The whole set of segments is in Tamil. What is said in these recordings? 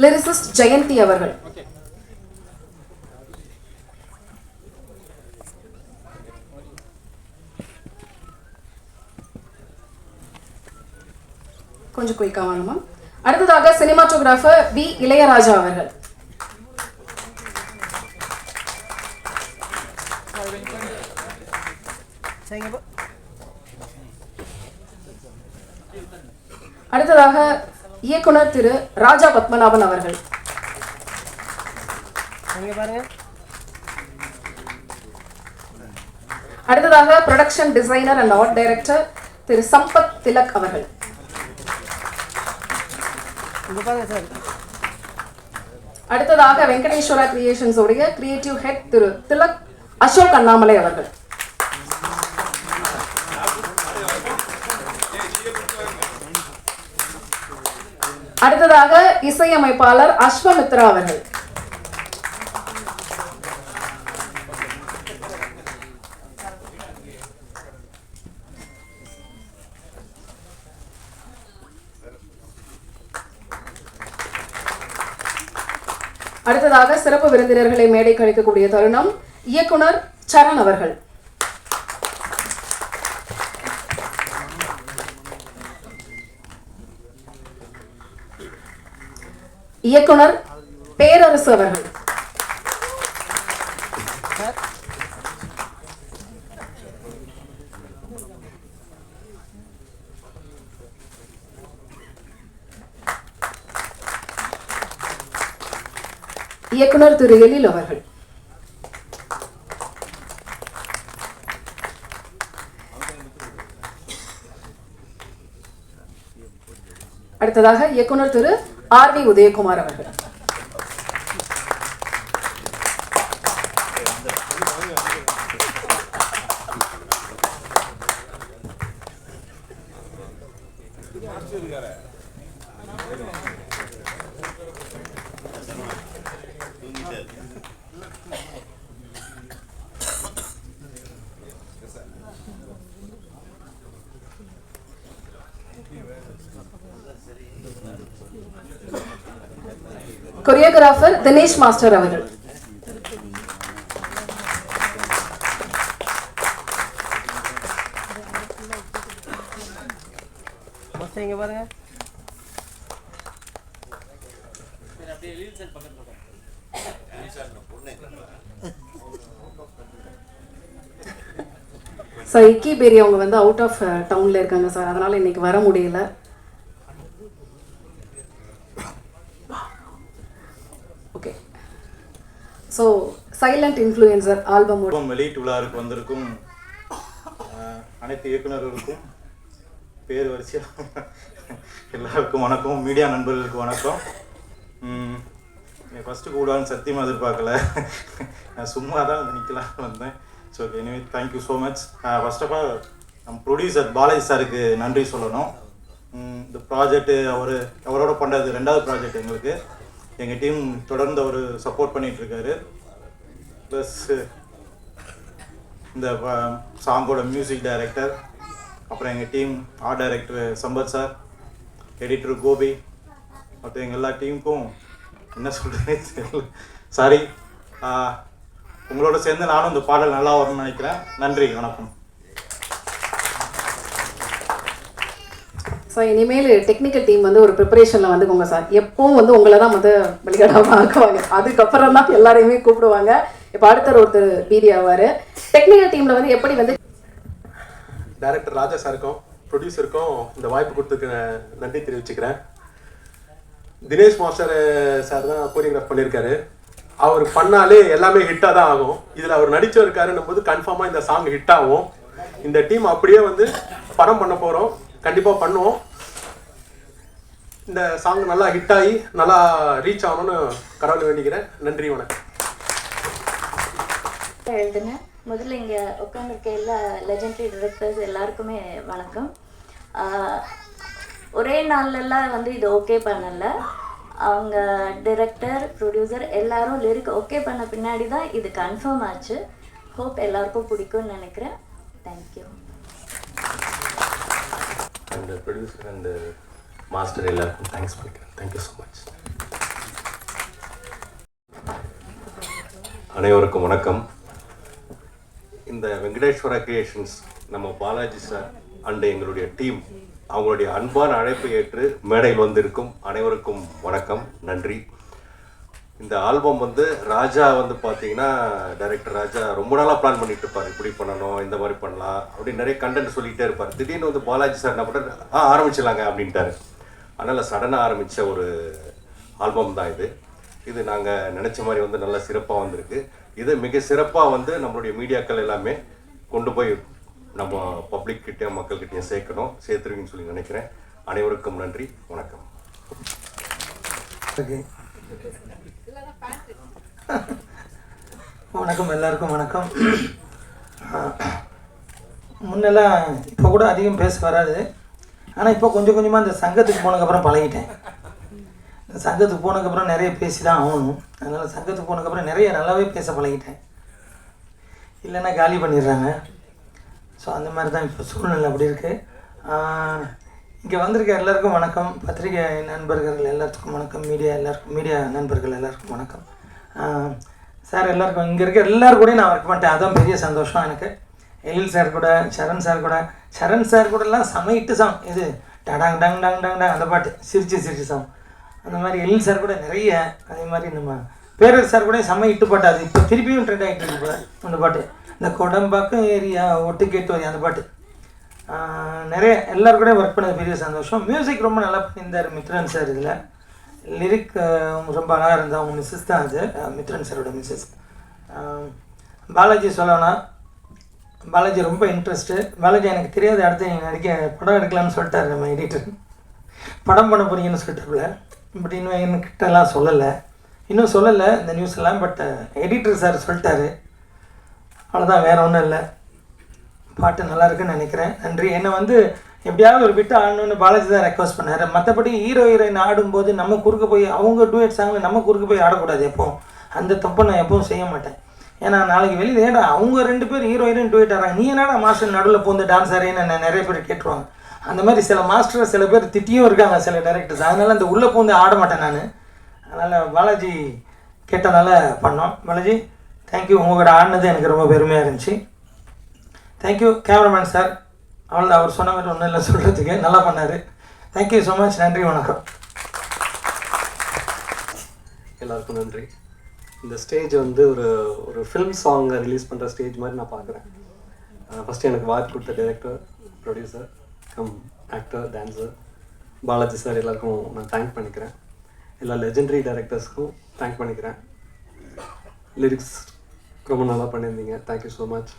லிரிசிஸ்ட் ஜெயந்தி அவர்கள். கொஞ்சம் குயிக்காக வாங்கம்மா. அடுத்ததாக சினிமாட்டோகிராஃபர் பி இளையராஜா அவர்கள். அடுத்ததாக இயக்குனர் திரு ராஜா பத்மநாபன் அவர்கள். அடுத்ததாக production designer and art director Thiru Sampath Thilak அவர்கள். அடுத்ததாக வெங்கடேஸ்வரா கிரியேஷன்ஸ் உடைய கிரியேட்டிவ் ஹெட் திரு திலக் அசோக் அண்ணாமலை அவர்கள். அடுத்ததாக இசையமைப்பாளர் அஸ்வமித்ரா அவர்கள். அடுத்ததாக சிறப்பு விருந்தினர்களை மேடை கழிக்கக்கூடிய தருணம் இயக்குனர் சரண் அவர்கள். இயக்குனர் பேரரசு அவர்கள். இயக்குனர் திரு எழில் அவர்கள். அடுத்ததாக இயக்குனர் திரு ஆர் வி உதயகுமார் அவர்கள். கொரியோகிராஃபர் தினேஷ் மாஸ்டர் அவர்கள். சார் இக்கி பேரி அவங்க வந்து அவுட் ஆஃப் டவுன்ல இருக்காங்க சார், அதனால இன்னைக்கு வர முடியல. Okay, so silent influencer album வெளியீட்டு விழாவுக்கு வந்திருக்கும் அனைத்து இயக்குநர்களுக்கும் பேர் வரிசையாக எல்லாருக்கும் வணக்கம். மீடியா நண்பர்களுக்கு வணக்கம். ஃபஸ்ட்டு கூடான்னு சத்தியமாக எதிர்பார்க்கல, நான் சும்மா தான் வந்து நிற்கலான்னு வந்தேன். So anyway thank you so much. First of all நம்ம ப்ரொடியூசர் பாலாஜி சாருக்கு நன்றி சொல்லணும். இந்த ப்ராஜெக்ட்டு அவரோட பண்ணுறது 2வது ப்ராஜெக்ட் எங்களுக்கு. எங்கள் டீம் தொடர்ந்து அவர் சப்போர்ட் பண்ணிகிட்ருக்காரு. ப்ளஸ் இந்த சாங்கோட மியூசிக் டைரக்டர், அப்புறம் எங்கள் team art director Sampath sir, editor Gopi, மற்ற எங்கள் எல்லா டீமுக்கும் என்ன சொல்கிறேன் தெரியல, சாரி. உங்களோட சேர்ந்து நானும் இந்த பாடல் நல்லா வரும்னு நினைக்கிறேன். நன்றி, வணக்கம். ஸோ இனிமேல் டெக்னிக்கல் டீம் வந்து ஒரு ப்ரிப்பரேஷனில் வந்துக்கோங்க சார். எப்பவும் வந்து உங்களை தான் வந்து வெளிக்கடாமல் ஆக்குவாங்க, அதுக்கப்புறம் தான் எல்லாரையுமே கூப்பிடுவாங்க. இப்போ ஒருத்தர் பீடி ஆவார். டெக்னிக்கல் டீமில் வந்து எப்படி வந்து டைரக்டர் ராஜா சாருக்கும் ப்ரொடியூசருக்கும் இந்த வாய்ப்பு கொடுத்துக்கு நன்றி தெரிவிச்சுக்கிறேன். தினேஷ் மாஸ்டர் சார் தான் கோரியோகிராஃப் பண்ணியிருக்காரு. அவர் பண்ணாலே எல்லாமே ஹிட்டாக தான் ஆகும். இதில் அவர் நடிச்சிருக்காருன்னும் போது கன்ஃபார்மாக இந்த சாங் ஹிட் ஆகும். இந்த டீம் அப்படியே வந்து படம் பண்ண போகிறோம், கண்டிப்பாக பண்ணுவோம். இந்த சாங் நல்லா ஹிட் ஆகி நல்லா ரீச் ஆகணும்னு கடவுளை வேண்டிக்கிறேன். நன்றி, வணக்கம். எழுதுனேன். முதல்ல இங்கே உட்காந்துருக்க எல்லா லெஜெண்டரி டிரெக்டர்ஸ் எல்லாருக்குமே வணக்கம். ஒரே நாள்லலாம் வந்து இது ஓகே பண்ணலை. அவங்க டிரெக்டர், ப்ரொடியூசர் எல்லாரும் லிரிக் ஓகே பண்ண பின்னாடி தான் இது கன்ஃபார்ம் ஆச்சு. ஹோப் எல்லாருக்கும் பிடிக்கும்னு நினைக்கிறேன். Thank you. And producer and master எல்லாருக்கும் தேங்க்ஸ் பண்ணிக்கிறேன். Thank you so much. அனைவருக்கும் வணக்கம். இந்த வெங்கடேஸ்வரா கிரியேஷன்ஸ் நம்ம பாலாஜி சார் அண்ட் எங்களுடைய டீம் அவங்களுடைய அன்பான அழைப்பை ஏற்று மேடையில் வந்திருக்கும் அனைவருக்கும் வணக்கம், நன்றி. இந்த ஆல்பம் ராஜா பார்த்தீங்கன்னா டைரக்டர் ராஜா ரொம்ப நாளாக பிளான் பண்ணிட்டு இருப்பார், இப்படி பண்ணணும், இந்த மாதிரி பண்ணலாம் அப்படின்னு நிறைய கண்டென்ட் சொல்லிகிட்டே இருப்பார். திடீர்னு பாலாஜி சார் என்ன பண்ணுறாரு, ஆரம்பிச்சிடலாங்க அப்படின்ட்டாரு. அதனால் சடனாக ஆரம்பித்த ஒரு ஆல்பம் தான் இது. இது நாங்கள் நினச்ச மாதிரி நல்லா சிறப்பாக வந்திருக்கு. இது மிக சிறப்பாக நம்மளுடைய மீடியாக்கள் எல்லாமே கொண்டு போய் நம்ம பப்ளிக்கிட்டேயும் மக்கள்கிட்டையும் சேர்த்துருவீங்கன்னு சொல்லி நினைக்கிறேன். அனைவருக்கும் நன்றி, வணக்கம். வணக்கம், எல்லாருக்கும் வணக்கம். முன்னெல்லாம் இப்போ கூட அதிகம் பேச வராது, ஆனால் இப்போ கொஞ்சம் கொஞ்சமாக இந்த சங்கத்துக்கு போனதுக்கப்புறம் பழகிட்டேன். சங்கத்துக்கு போனதுக்கப்புறம் நிறைய பேசி தான் ஆகணும். அதனால் சங்கத்துக்கு போனதுக்கப்புறம் நிறைய நல்லாவே பேச பழகிட்டேன். இல்லைன்னா காலி பண்ணிடுறாங்க. ஸோ அந்த மாதிரி தான் இப்போ சூழ்நிலை அப்படி இருக்குது. இங்கே வந்திருக்க எல்லாருக்கும் வணக்கம். பத்திரிகை நண்பர்கள் எல்லாத்துக்கும் வணக்கம். மீடியா நண்பர்கள் எல்லாருக்கும் வணக்கம். சார் எல்லாருக்கும் இங்கே இருக்க எல்லோரும் கூட நான் ஒர்க் பண்ணிட்டேன், அதுதான் பெரிய சந்தோஷம் எனக்கு. எழில் சார் கூட, சரண் சார் கூடலாம் சமைட்டு சாங், இது டடாங் டங் டங் டங் டங் அந்த பாட்டு சிரிச்சு சாங், அந்த மாதிரி எழில் சார் கூட நிறைய. அதே மாதிரி நம்ம பேரர் சார் கூட செம்ம இட்டு பாட்டு, அது இப்போ திருப்பியும் ட்ரெண்ட் ஆகிட்டு இருக்கு போல அந்த பாட்டு. இந்த கொடம்பாக்கம் ஏரியா ஒட்டு கேட்டு வரி அந்த பாட்டு. நிறைய எல்லோரும் கூட ஒர்க் பண்ணது பெரிய சந்தோஷம். மியூசிக் ரொம்ப நல்லா பண்ணியிருந்தார் மித்ரன் சார். இதில் லிரிக் ரொம்ப அழகாக இருந்தால் அவங்க மிஸ்ஸஸ் தான் அது, மித்ரன் சாரோட மிஸ்ஸஸ். பாலாஜி சொல்லணும், பாலாஜி ரொம்ப இன்ட்ரெஸ்ட்டு. பாலாஜி எனக்கு தெரியாது, அடுத்து நீங்கள் படம் எடுக்கலாம்னு சொல்லிட்டாரு நம்ம எடிட்டர். படம் பண்ண போகிறீங்கன்னு சொல்லிட்டாப்புல. பட் இன்னும் என்கிட்டலாம் இன்னும் சொல்லலை இந்த நியூஸ் எல்லாம். பட் எடிட்டர் சார் சொல்லிட்டாரு, அவ்வளோதான், வேறு ஒன்றும் இல்லை. பாட்டு நல்லா இருக்குன்னு நினைக்கிறேன். நன்றி. என்னை எப்படியாவது ஒரு பிட்டு ஆடணுன்னு பாலாஜி தான் ரெக்வஸ்ட் பண்ணார். மற்றபடி ஹீரோயின் ஆடும்போது நம்ம குறுக்க போய் அவங்க டூயட் சாங்கில் நம்ம குறுக்க போய் ஆடக்கூடாது எப்போவும். அந்த தப்பை நான் எப்பவும் செய்ய மாட்டேன். ஏன்னா நாளைக்கு வெளியில் ஏடா அவங்க 2 பேர் ஹீரோயினும் டூயட் ஆடுறாங்க, நீ என்னடா மாஸ்டர் நடுவில் போந்து டான்ஸ் ஆடுறேன்னு நிறைய பேர் கேட்டுருவாங்க. அந்த மாதிரி சில மாஸ்டர் சில பேர் திட்டியும் இருக்காங்க, சில டைரக்டர்ஸ். அதனால் அந்த உள்ளே போந்து ஆட மாட்டேன் நான். அதனால் பாலாஜி கேட்டனால பண்ணோம். பாலாஜி தேங்க்யூ, உங்களோட ஆடினது எனக்கு ரொம்ப பெருமையாக இருந்துச்சு. Thank you cameraman sir. அவ்வளோதான், அவர் சொன்ன மாதிரி ஒன்றும் இல்லை சொல்கிறதுக்கு, நல்லா பண்ணார். Thank you so much. நன்றி, வணக்கம். எல்லாருக்கும் நன்றி. இந்த ஸ்டேஜ் ஒரு ஃபிலிம் சாங்கை ரிலீஸ் பண்ணுற ஸ்டேஜ் மாதிரி நான் பார்க்குறேன். ஃபஸ்ட்டு எனக்கு வாய்ப்பு கொடுத்த director, producer actor, dancer Balaji sir எல்லாருக்கும் நான் தேங்க் பண்ணிக்கிறேன். எல்லா லெஜெண்டரி டைரக்டர்ஸ்க்கும் தேங்க் பண்ணிக்கிறேன். லிரிக்ஸ் ரொம்ப நல்லா பண்ணியிருந்தீங்க, thank you so much.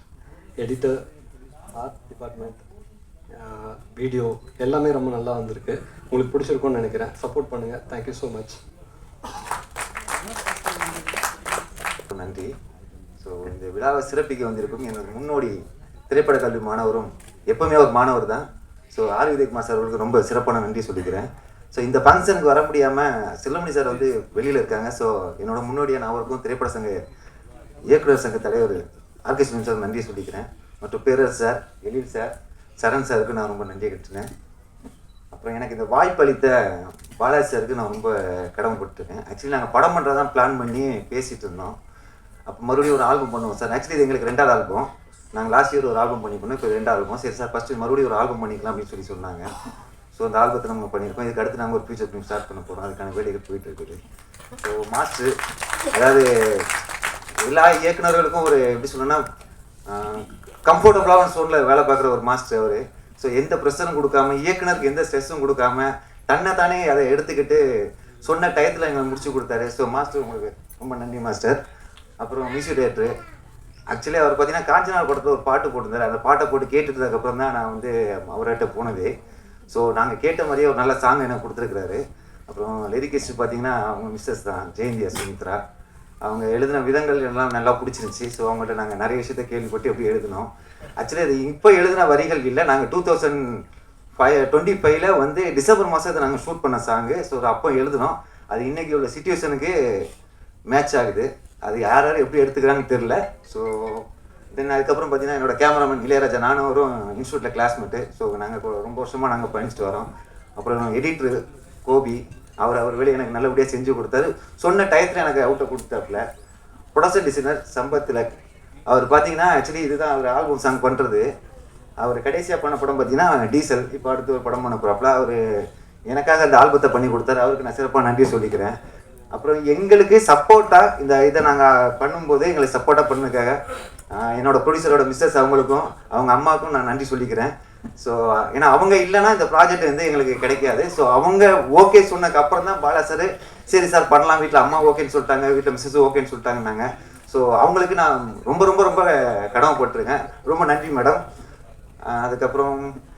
Editor, art department, video எல்லாமே ரொம்ப நல்லா வந்திருக்கு. உங்களுக்கு பிடிச்சிருக்கும்னு நினைக்கிறேன். சப்போர்ட் பண்ணுங்கள். Thank you so much. நன்றி. ஸோ இந்த விழாவை சிறப்பிக்க வந்திருக்கும் எனது முன்னோடி திரைப்பட கல்வி மாணவரும் எப்போவுமே ஒரு மாணவர் தான். ஸோ ஆர் விஜயகுமார் சார் அவர்களுக்கு ரொம்ப சிறப்பான நன்றி சொல்லிக்கிறேன். ஸோ இந்த ஃபங்க்ஷனுக்கு வர முடியாமல் செல்வமணி சார் வெளியில் இருக்காங்க. ஸோ என்னோட முன்னோடியான அவருக்கும் திரைப்பட சங்க இயக்குநர் சங்க தலைவர் ஆர்கேஸ்வரன் சார் நன்றி சொல்லிக்கிறேன். மற்றும் பேரர் சார், எழில் சார், சரண் சாருக்கு நான் ரொம்ப நன்றி கட்டுறேன். அப்புறம் எனக்கு இந்த வாய்ப்பு அளித்த பாலாஜி சாருக்கு நான் ரொம்ப கடமைப்பட்டுருக்கேன். ஆக்சுவலி நாங்கள் படம் பண்ணுறதான் பிளான் பண்ணி பேசிகிட்டு இருந்தோம். அப்போ மறுபடியும் ஒரு ஆல்பம் பண்ணுவோம் சார். ஆக்சுவலி இது எங்களுக்கு 2வது ஆல்பம். நாங்கள் லாஸ்ட் இயர் ஒரு ஆல்பம் பண்ணிக்கணும், இப்போ 2 ஆல்பம். சரி சார், ஃபஸ்ட்டு மறுபடியும் ஒரு ஆல்பம் பண்ணிக்கலாம் அப்படின்னு சொன்னாங்க. ஸோ அந்த ஆல்பத்தை நம்ம பண்ணியிருக்கோம். இதுக்கு அடுத்து நாங்கள் ஒரு ஃபியூச்சர் ஃபிலிம் ஸ்டார்ட் பண்ண போகிறோம். அதுக்கான வேலைகள் போயிட்டு இருக்குது. ஸோ மாஸ்டர், அதாவது எல்லா இயக்குநர்களுக்கும் ஒரு எப்படி சொல்லணும்னா கம்ஃபர்டபுளான சோனில் வேலை பார்க்குற ஒரு மாஸ்டர் அவர். ஸோ எந்த ப்ரெஷரும் கொடுக்காம, இயக்குனருக்கு எந்த ஸ்ட்ரெஸ்ஸும் கொடுக்காம, தன்னைத்தானே அதை எடுத்துக்கிட்டு சொன்ன டயத்தில் எங்களை முடிச்சு கொடுத்தாரு. ஸோ மாஸ்டர் உங்களுக்கு ரொம்ப நன்றி மாஸ்டர். அப்புறம் மியூசிக் டைரக்டர், ஆக்சுவலி அவர் பார்த்தீங்கன்னா காஞ்சனா படத்தில் ஒரு பாட்டு போட்டிருந்தார். அந்த பாட்டை போட்டு கேட்டுட்டதுக்கப்புறம் தான் நான் அவர்கிட்ட போனது. ஸோ நாங்கள் கேட்ட மாதிரியே ஒரு நல்ல சாங் எனக்கு கொடுத்துருக்குறாரு. அப்புறம் லிரிக்கிஸ்ட் பார்த்தீங்கன்னா அவங்க மிஸ்ஸஸ் தான், ஜெயந்தி சுமித்ரா. அவங்க எழுதின விதங்கள் எல்லாம் நல்லா பிடிச்சிருந்துச்சி. ஸோ அவங்கள்ட்ட நாங்கள் நிறைய விஷயத்த கேள்விப்பட்டு எப்படி எழுதினோம். ஆக்சுவலி அது இப்போ எழுதின வரிகள் இல்லை, நாங்கள் 2025 டிசம்பர் மாதத்தை நாங்கள் ஷூட் பண்ண சாங்கு. ஸோ அப்போ எழுதினோம். அது இன்றைக்கி உள்ள சிச்சுவேஷனுக்கு மேட்ச் ஆகுது. அது யார் எப்படி எடுத்துக்கிறாங்கன்னு தெரில. ஸோ தென் அதுக்கப்புறம் பார்த்தீங்கன்னா என்னோடய கேமராமேன் இளையராஜா, நானும் ஒரு இன்ஸ்டியூட்டில் கிளாஸ்மேட்டு. ஸோ நாங்கள் ரொம்ப வருஷமாக நாங்கள் பயணிச்சுட்டு வரோம். அப்புறம் எடிட்ரு கோபி, அவர் வேலையை எனக்கு நல்லபடியாக செஞ்சு கொடுத்தாரு. சொன்ன டயத்தில் எனக்கு அவுட்டை கொடுத்தாப்புல. Production designer Sampath Thilak. அவர் பார்த்தீங்கன்னா ஆக்சுவலி இதுதான் அவர் ஆல்பம் சாங் பண்ணுறது. அவர் கடைசியாக பண்ண படம் பார்த்தீங்கன்னா டீசல். இப்போ அடுத்து ஒரு படம் பண்ண போகிறாப்புல. அவர் எனக்காக அந்த ஆல்பத்தை பண்ணி கொடுத்தாரு. அவருக்கு நான் சிறப்பாக நன்றி சொல்லிக்கிறேன். அப்புறம் எங்களுக்கு சப்போர்ட்டாக இந்த இதை நாங்கள் பண்ணும்போது எங்களுக்கு சப்போர்ட்டாக பண்ணதுக்காக என்னோடய ப்ரொடியூசரோட மிஸ்ஸஸ் அவங்களுக்கும் அவங்க அம்மாவுக்கும் நான் நன்றி சொல்லிக்கிறேன். ஸோ ஏன்னா அவங்க இல்லைன்னா இந்த ப்ராஜெக்ட் வந்து எங்களுக்கு கிடைக்காது. ஸோ அவங்க ஓகே சொன்னதுக்கு அப்புறம் தான் பாலா சார் சரி சார் பண்ணலாம், வீட்டில் அம்மா ஓகேன்னு சொல்லிட்டாங்க, வீட்டில் மிஸ்ஸஸ் ஓகேன்னு சொல்லிட்டாங்கன்னாங்க. ஸோ அவங்களுக்கு நான் ரொம்ப ரொம்ப ரொம்ப கடமைப்பட்டிருக்கேன். ரொம்ப நன்றி மேடம். அதுக்கப்புறம்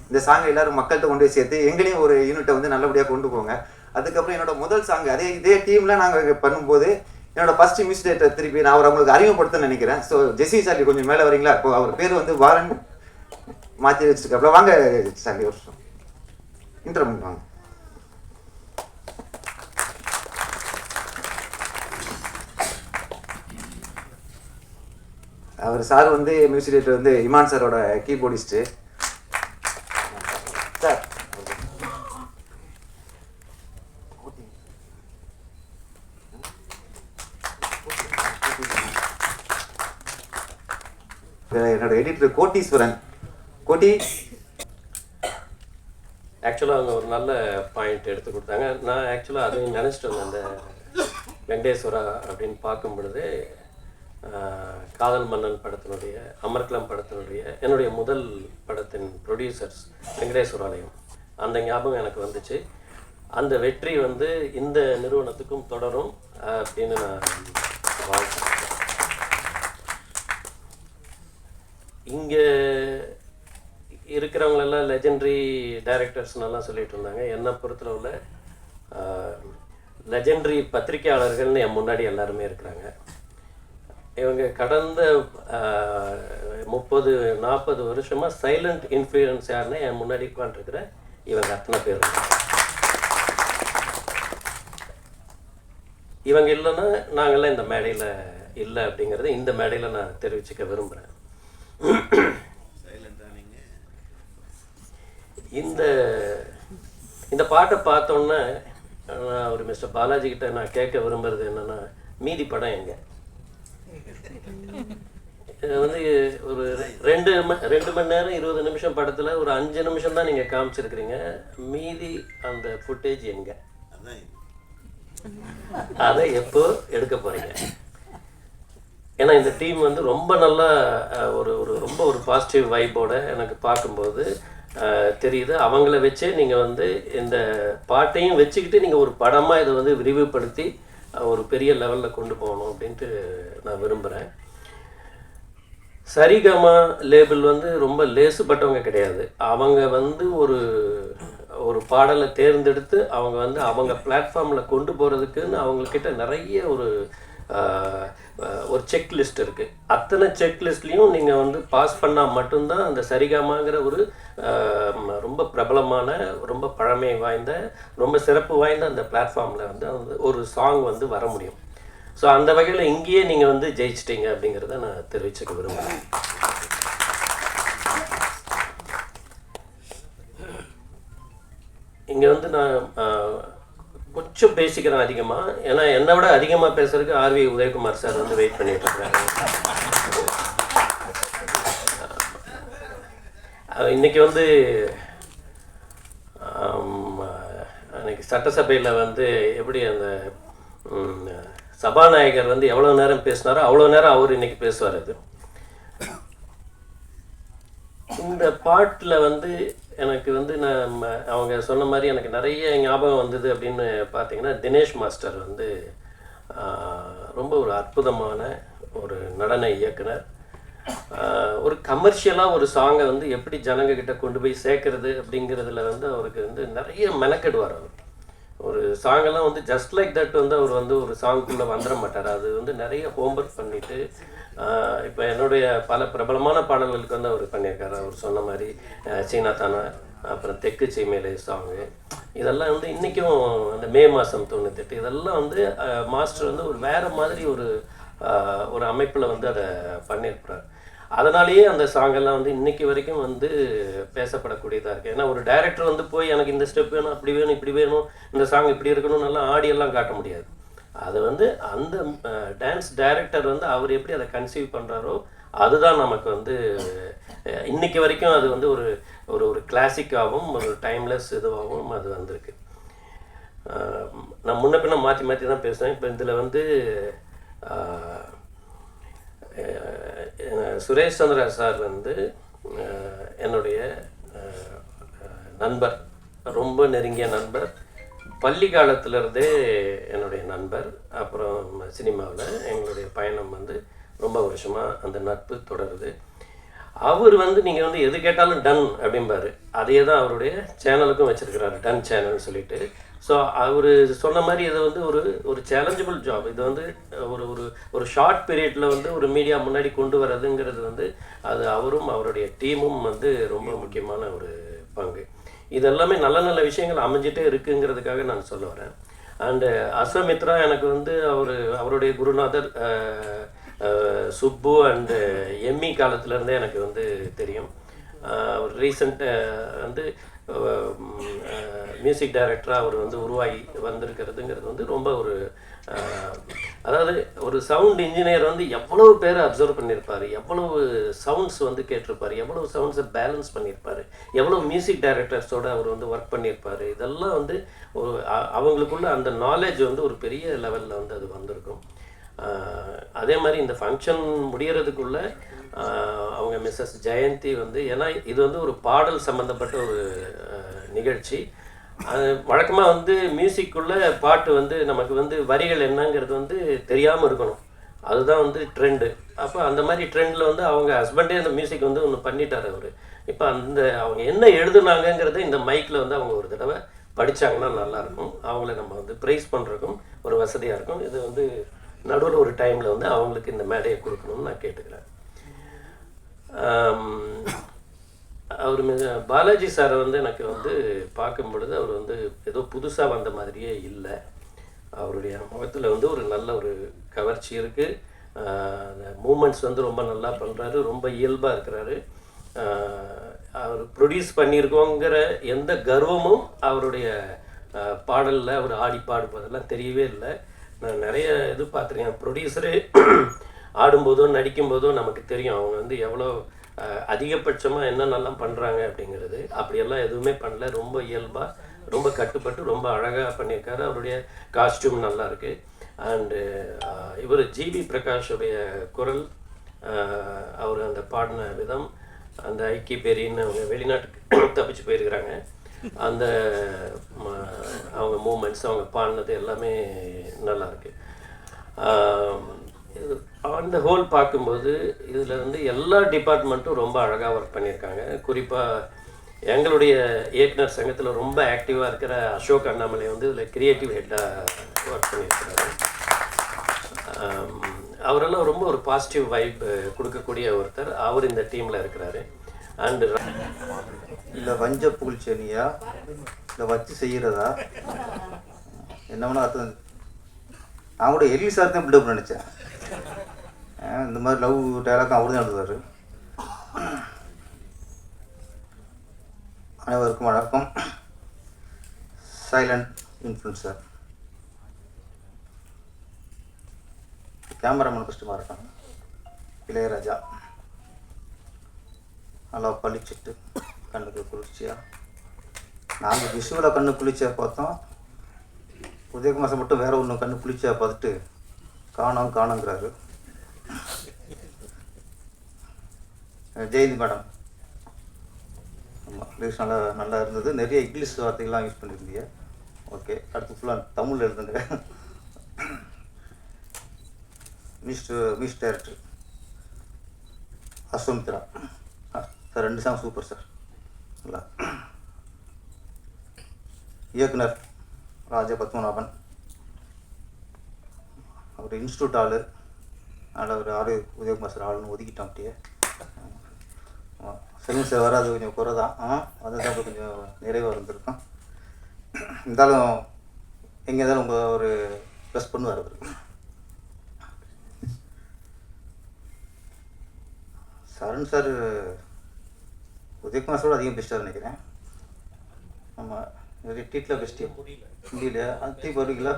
இந்த சாங்கை எல்லோரும் மக்கள்கிட்ட கொண்டு போய் சேர்த்து எங்களையும் ஒரு யூனிட்டை வந்து நல்லபடியாக கொண்டு போங்க. அதுக்கப்புறம் என்னோட முதல் சாங் இதே டீமில் நாங்கள் பண்ணும்போது என்னோட ஃபர்ஸ்ட் மியூசிக் டைரக்டர் திருப்பி நான் அவர் அவங்களுக்கு அறிமுகப்படுத்த நினைக்கிறேன். ஸோ ஜெஸ்ஸி சார்லி கொஞ்சம் மேலே வரீங்களா? இப்போ அவர் பேர் வந்து வாரன் மாற்றி வச்சுருக்காப்புல. வாங்க சார்லி ஒரு வருஷம் இன்டர்வியூ வாங்க. அவர் சார் வந்து மியூசிக் டைரக்டர் வந்து இமான் சாரோட கீபோர்டிஸ்ட்டு சார். என்னோட எடிட்டர் கோட்டீஸ்வரன். கோட்டி ஆக்சுவலாக அவங்க ஒரு நல்ல பாயிண்ட் எடுத்து கொடுத்தாங்க. நான் ஆக்சுவலாக அதையும் நினச்சிட்டு வந்தேன். அந்த வெங்கடேஸ்வரா அப்படின்னு பார்க்கும் பொழுது காதல் மன்னன் படத்தினுடைய அமர்கலம் படத்தினுடைய என்னுடைய முதல் படத்தின் ப்ரொடியூசர்ஸ் வெங்கடேஸ்வராலயம் அந்த ஞாபகம் எனக்கு வந்துச்சு. அந்த வெற்றி வந்து இந்த நிறுவனத்துக்கும் தொடரும் அப்படின்னு நான் வாழ்த்தேன். இங்கே இருக்கிறவங்களெல்லாம் லெஜெண்டரி டைரக்டர்ஸ்னெல்லாம் சொல்லிட்டு இருந்தாங்க. என்னை பொறுத்தளவில் லெஜெண்டரி பத்திரிகையாளர்கள்னு என் முன்னாடி எல்லாருமே இருக்கிறாங்க. இவங்க கடந்த 30-40 வருஷமாக சைலண்ட் இன்ஃப்ளூயன்ஸ் யாருன்னா என் முன்னாடி உட்காந்துருக்கிற இவங்க அத்தனை பேர். இவங்க இல்லைன்னா நாங்கள்லாம் இந்த மேடையில் இல்லை அப்படிங்கிறத இந்த மேடையில் நான் தெரிவிச்சுக்க விரும்புகிறேன். இந்த பாட்டை பார்த்தோன்னே நான் ஒரு மிஸ்டர் பாலாஜி கிட்ட நான் கேட்க விரும்புறது என்னென்னா, மீதி படம் எங்க? வந்து ஒரு 2 மணி நேரம் 20 நிமிஷம் படத்தில் ஒரு 5 நிமிஷம் தான் நீங்கள் காமிச்சிருக்கிறீங்க. மீதி அந்த ஃபுட்டேஜ் எங்க? அதை எப்போ எடுக்க போகிறீங்க? ஏன்னா இந்த டீம் வந்து ரொம்ப நல்லா ரொம்ப ஒரு பாசிட்டிவ் வைப்போட எனக்கு பார்க்கும்போது தெரியுது. அவங்கள வச்சே நீங்கள் வந்து இந்த பாட்டையும் வச்சுக்கிட்டு நீங்கள் ஒரு படமாக இதை வந்து விரிவுபடுத்தி ஒரு பெரிய லெவலில் கொண்டு போகணும் அப்படின்ட்டு நான் விரும்புகிறேன். சரிகமா லேபிள் வந்து ரொம்ப லேசுப்பட்டவங்க கிடையாது. அவங்க வந்து ஒரு பாடலை தேர்ந்தெடுத்து அவங்க வந்து அவங்க பிளாட்ஃபார்மில் கொண்டு போகிறதுக்குன்னு அவங்கக்கிட்ட நிறைய ஒரு செக்லிஸ்ட் இருக்குது. அத்தனை செக்லிஸ்ட்லேயும் நீங்கள் வந்து பாஸ் பண்ணால் மட்டும்தான் அந்த சரிகமாங்கிற ஒரு ரொம்ப பிரபலமான ரொம்ப பழமை வாய்ந்த ரொம்ப சிறப்பு வாய்ந்த அந்த பிளாட்ஃபார்மில் வந்து ஒரு சாங் வந்து வர முடியும். ஸோ அந்த வகையில் இங்கேயே நீங்கள் வந்து ஜெயிச்சிட்டீங்க அப்படிங்கிறத நான் தெரிவிச்சுக்க விரும்புகிறேன். இங்கே வந்து நான் கொஞ்சம் பேசிக்கிறேன் அதிகமாக. ஏன்னா என்னை விட அதிகமாக பேசுறதுக்கு ஆர்வி உதயகுமார் சார் வந்து வெயிட் பண்ணிட்டு இருக்கிறாங்க. இன்னைக்கு வந்து அன்னைக்கு சட்டசபையில் வந்து எப்படி அந்த சபாநாயகர் வந்து எவ்வளோ நேரம் பேசினாரோ அவ்வளோ நேரம் அவர் இன்னைக்கு பேசுவார். அது இந்த பாட்டில் வந்து எனக்கு வந்து அவங்க சொன்ன மாதிரி எனக்கு நிறைய ஞாபகம் வந்தது அப்படின்னு பார்த்தீங்கன்னா, தினேஷ் மாஸ்டர் வந்து ரொம்ப ஒரு அற்புதமான ஒரு நடன இயக்குனர். ஒரு கமர்ஷியலாக ஒரு சாங்கை வந்து எப்படி ஜனங்கக்கிட்ட கொண்டு போய் சேர்க்கறது அப்படிங்கிறதுல வந்து அவருக்கு வந்து நிறைய மெனக்கெடுவார். அவர் ஒரு சாங்கெல்லாம் வந்து ஜஸ்ட் லைக் தட் வந்து அவர் வந்து ஒரு சாங்குக்குள்ளே வந்துட மாட்டார். அது வந்து நிறைய ஹோம்ஒர்க் பண்ணிவிட்டு இப்போ என்னுடைய பல பிரபலமான பாடல்களுக்கு வந்து அவர் பண்ணியிருக்காரு. அவர் சொன்ன மாதிரி சீனா தானா, அப்புறம் தெற்கு சீமையிலே சாங்கு, இதெல்லாம் வந்து இன்றைக்கும் அந்த மே மாதம் 98 இதெல்லாம் வந்து மாஸ்டர் வந்து ஒரு வேறு மாதிரி ஒரு அமைப்பில் வந்து அதை பண்ணியிருக்கிறார். அதனாலேயே அந்த சாங்கெல்லாம் வந்து இன்றைக்கி வரைக்கும் வந்து பேசப்படக்கூடியதாக இருக்குது. ஏன்னா ஒரு டைரக்டர் வந்து போய் எனக்கு இந்த ஸ்டெப் வேணும், அப்படி வேணும், இப்படி வேணும், இந்த சாங் இப்படி இருக்கணும் நல்லா ஆடியெல்லாம் காட்ட முடியாது. அது வந்து அந்த டான்ஸ் டைரக்டர் வந்து அவர் எப்படி அதை கன்சீவ் பண்ணுறாரோ அதுதான் நமக்கு வந்து இன்னைக்கு வரைக்கும் அது வந்து ஒரு ஒரு ஒரு கிளாசிக்காகவும் ஒரு டைம்லெஸ் இதுவாகவும் அது வந்திருக்கு. நான் முன்ன பின்ன மாற்றி மாற்றி தான் பேசுவேன். இப்போ இதில் வந்து சுரேஷ் சந்திரா சார் வந்து என்னுடைய நண்பர், ரொம்ப நெருங்கிய நண்பர், பள்ளி காலத்திலேருந்தே என்னுடைய நண்பர். அப்புறம் சினிமாவில் எங்களுடைய பயணம் வந்து ரொம்ப வருஷமாக அந்த நட்பு தொடருது. அவர் வந்து நீங்கள் வந்து எது கேட்டாலும் டன் அப்படிம்பார். அதே தான் அவருடைய சேனலுக்கும் வச்சுருக்கிறாரு, டன் சேனல்னு சொல்லிட்டு. ஸோ அவர் சொன்ன மாதிரி இது வந்து ஒரு ஒரு சேலஞ்சபிள் ஜாப். இது வந்து ஒரு ஒரு ஒரு ஷார்ட் பீரியடில் வந்து ஒரு மீடியா முன்னாடி கொண்டு வரதுங்கிறது வந்து அது அவரும் அவருடைய டீமும் வந்து ரொம்ப முக்கியமான ஒரு பங்கு. இதெல்லாமே நல்ல நல்ல விஷயங்கள் அமைஞ்சிட்டே இருக்குங்கிறதுக்காக நான் சொல்ல வரேன். அண்டு அஸ்வமித்ரா எனக்கு வந்து அவருடைய குருநாதர் சுப்பு அண்டு எம்மி காலத்துலேருந்தே எனக்கு வந்து தெரியும். அவர் ரீசெண்ட் வந்து மியூசிக் டைரக்டராக அவர் வந்து உருவாகி வந்திருக்கிறதுங்கிறது வந்து ரொம்ப ஒரு அதாவது ஒரு சவுண்ட் இன்ஜினியர் வந்து எவ்வளவு பேரை அப்சர்வ் பண்ணியிருப்பார், எவ்வளவு சவுண்ட்ஸ் வந்து கேட்டிருப்பார், எவ்வளவு சவுண்ட்ஸை பேலன்ஸ் பண்ணியிருப்பார், எவ்வளோ மியூசிக் டைரக்டர்ஸோடு அவர் வந்து ஒர்க் பண்ணியிருப்பார். இதெல்லாம் வந்து ஒரு அவங்களுக்குள்ள அந்த நாலேஜ் வந்து ஒரு பெரிய லெவலில் வந்து அது வந்திருக்கும். அதே மாதிரி இந்த ஃபங்க்ஷன் முடிகிறதுக்குள்ளே அவங்க மிஸ்ஸஸ் ஜெயந்தி வந்து, ஏன்னா இது வந்து ஒரு பாடல் சம்மந்தப்பட்ட ஒரு நிகழ்ச்சி. அது வழக்கமாக வந்து மியூசிக்குள்ளே பாட்டு வந்து நமக்கு வந்து வரிகள் என்னங்கிறது வந்து தெரியாமல் இருக்கணும், அதுதான் வந்து ட்ரெண்டு. அப்போ அந்த மாதிரி ட்ரெண்டில் வந்து அவங்க ஹஸ்பண்டே அந்த மியூசிக் வந்து ஒன்று பண்ணிட்டார் அவர். இப்போ அந்த அவங்க என்ன எழுதுனாங்கங்கிறத இந்த மைக்கில் வந்து அவங்க ஒரு தடவை படித்தாங்கன்னா நல்லாயிருக்கும். அவங்கள நம்ம வந்து ப்ரைஸ் பண்ணுறதுக்கும் ஒரு வசதியாக இருக்கும். இது வந்து நடுவில் ஒரு டைமில் வந்து அவங்களுக்கு இந்த மேடையை கொடுக்கணும்னு நான் கேட்டுக்கிறேன். அவர் பாலாஜி சாரை வந்து எனக்கு வந்து பார்க்கும் பொழுது அவர் வந்து ஏதோ புதுசாக வந்த மாதிரியே இல்லை. அவருடைய முகத்தில் வந்து ஒரு நல்ல ஒரு கவர்ச்சி இருக்குது. அந்த மூமெண்ட்ஸ் வந்து ரொம்ப நல்லா பண்ணுறாரு, ரொம்ப இயல்பாக இருக்கிறாரு. அவர் ப்ரொடியூஸ் பண்ணியிருக்கோங்கிற எந்த கர்வமும் அவருடைய பாடலில் அவர் ஆடி பாடுவதெல்லாம் தெரியவே இல்லை. நான் நிறைய இது பார்த்துருக்கேன். ப்ரொடியூசரு ஆடும்போதோ நடிக்கும்போதோ நமக்கு தெரியும் அவங்க வந்து எவ்வளோ அதிகபட்சமாக என்னென்னலாம் பண்ணுறாங்க அப்படிங்கிறது. அப்படியெல்லாம் எதுவுமே பண்ணல, ரொம்ப இயல்பாக, ரொம்ப கட்டுப்பட்டு, ரொம்ப அழகாக பண்ணியிருக்காரு. அவருடைய காஸ்டியூம் நல்லா இருக்குது. அண்டு இவர் ஜிவி பிரகாஷுடைய குரல், அவர் அந்த பாடின விதம், அந்த ஐக்கி பெரின்னு அவங்க வெளிநாட்டுக்கு தப்பிச்சு போயிருக்கிறாங்க, அந்த அவங்க மூமெண்ட்ஸ், அவங்க பாடினது எல்லாமே நல்லாயிருக்கு. அந்த ஹோல் பார்க்கும்போது இதில் வந்து எல்லா டிபார்ட்மெண்ட்டும் ரொம்ப அழகாக ஒர்க் பண்ணியிருக்காங்க. குறிப்பாக எங்களுடைய இயக்குனர் சங்கத்தில் ரொம்ப ஆக்டிவாக இருக்கிற அசோக் அண்ணாமலை வந்து இதில் கிரியேட்டிவ் ஹெட்டாக ஒர்க் பண்ணியிருக்கிறாரு. அவரெல்லாம் ரொம்ப ஒரு பாசிட்டிவ் வைப் கொடுக்கக்கூடிய ஒருத்தர். அவர் இந்த டீமில் இருக்கிறாரு. அண்டு இல்லை வஞ்ச புகழ்ச்சேனியா இல்லை வச்சு செய்கிறதா என்ன வேணா அர்த்தம். நான் கூட எலி சார் தான் பில்டப் நினச்சேன். இந்த மாதிரி லவ் டைலாக் அவர் தான் எழுதுவார். அனைவருக்கும் வணக்கம். சைலண்ட் இன்ஃப்ளூன்சர் கேமராமேன் கஷ்டமாக இருக்காங்க. இளையராஜா நல்லா பளிச்சிட்டு கண்ணுக்கு குளிர்ச்சியாக. நாங்கள் விஷுவலாக கண்ணு குளிர்ச்சியாக பார்த்தோம். உதயகுமார் மட்டும் வேறு ஒன்று கண்ணு குளிர்ச்சியாக பார்த்துட்டு காணுங்கிறாரு. ஜெயந்தி மேடம், ஆமாம் இங்கிலீஷ் நல்லா இருந்தது. நிறைய இங்கிலீஷ் வார்த்தைகள்லாம் யூஸ் பண்ணியிருந்தீங்க. ஓகே, அடுத்து ஃபுல்லாக தமிழ் எழுதுங்க. Miss director Ashwamithra sir, 2 song super sir. நல்லா. இயக்குனர் ராஜா பத்மநாபன், அவர் இன்ஸ்டியூட் ஆள், அதனால் ஒரு ஆள் உதயகுமார் சார் ஆளுன்னு ஒதுக்கிட்டோம். அப்படியே செல்வம் சார் வராது, கொஞ்சம் குறை தான். அதுதான் கொஞ்சம் நிறைவாக இருந்திருக்கும். இருந்தாலும் எங்கே இருந்தாலும் உங்கள் ஒரு ப்ளஸ் பண்ணுவார் அவர். சரண் சார் உதயகுமார் சாரோட அதிகம் பெஸ்ட்டாக நினைக்கிறேன். ஆமாம், நிறைய டீட்டில் பெஸ்ட்டு முடியல. அது வருவீங்களா?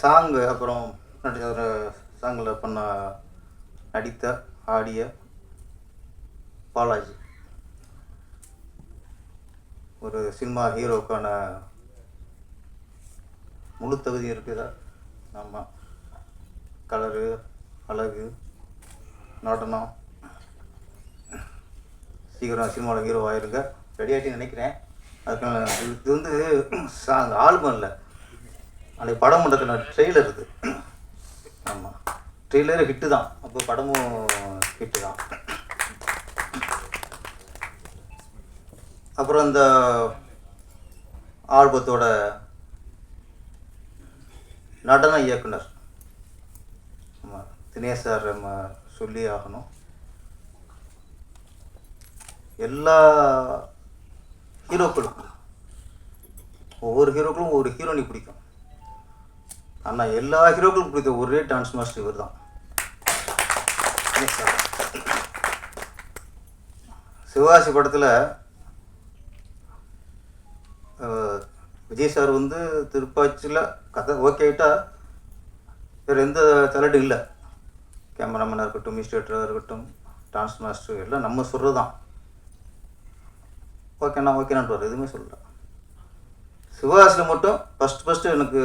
சாங்கு அப்புறம் ஒரு சாங்கில் நடித்த ஆடிய பாலாஜி ஒரு சினிமா ஹீரோக்கான முழு தகுதி இருக்குதா? ஆமாம். கலரு, அழகு, நடனம், சீக்கிரம் சினிமாவில் ஹீரோ ஆயிருங்க. ரெடி ஆகிட்டு நினைக்கிறேன். அதுக்கான இது வந்து சாங் ஆல்பம் இல்லை, அன்றைக்கி படம் பண்ணுறதுக்கான ட்ரெய்லர் இருக்குது. ஆமாம், ட்ரெய்லரு ஹிட்டு தான், அப்போ படமும் ஹிட்டு தான். அப்புறம் இந்த ஆல்பத்தோட நடன இயக்குனர் தினேஷ் சார் நம்ம சொல்லி ஆகணும். எல்லா ஹீரோக்களுக்கும் ஒவ்வொரு ஹீரோக்களும் ஒரு ஹீரோனி பிடிக்கும். ஆனால் எல்லா ஹீரோக்களுக்கும் பிடித்த ஒரே டான்ஸ் மாஸ்டர் இவர் தான், தினேஷ் சார். சிவாசி படத்தில் விஜய் சார் வந்து திருப்பாச்சியில் கதை ஓகே ஆகிட்டால் வேறு எந்த தலடும் இல்லை. கேமராமேனாக இருக்கட்டும், மினிஸ்ட்ரேட்டராக இருக்கட்டும், டான்ஸ் மாஸ்டர் எல்லாம் நம்ம சொல்கிறது தான். ஓகேண்ணா ஓகேண்ணான்ட்டு எதுவுமே சொல்லல. சிவகாசியில் மட்டும் ஃபஸ்ட்டு எனக்கு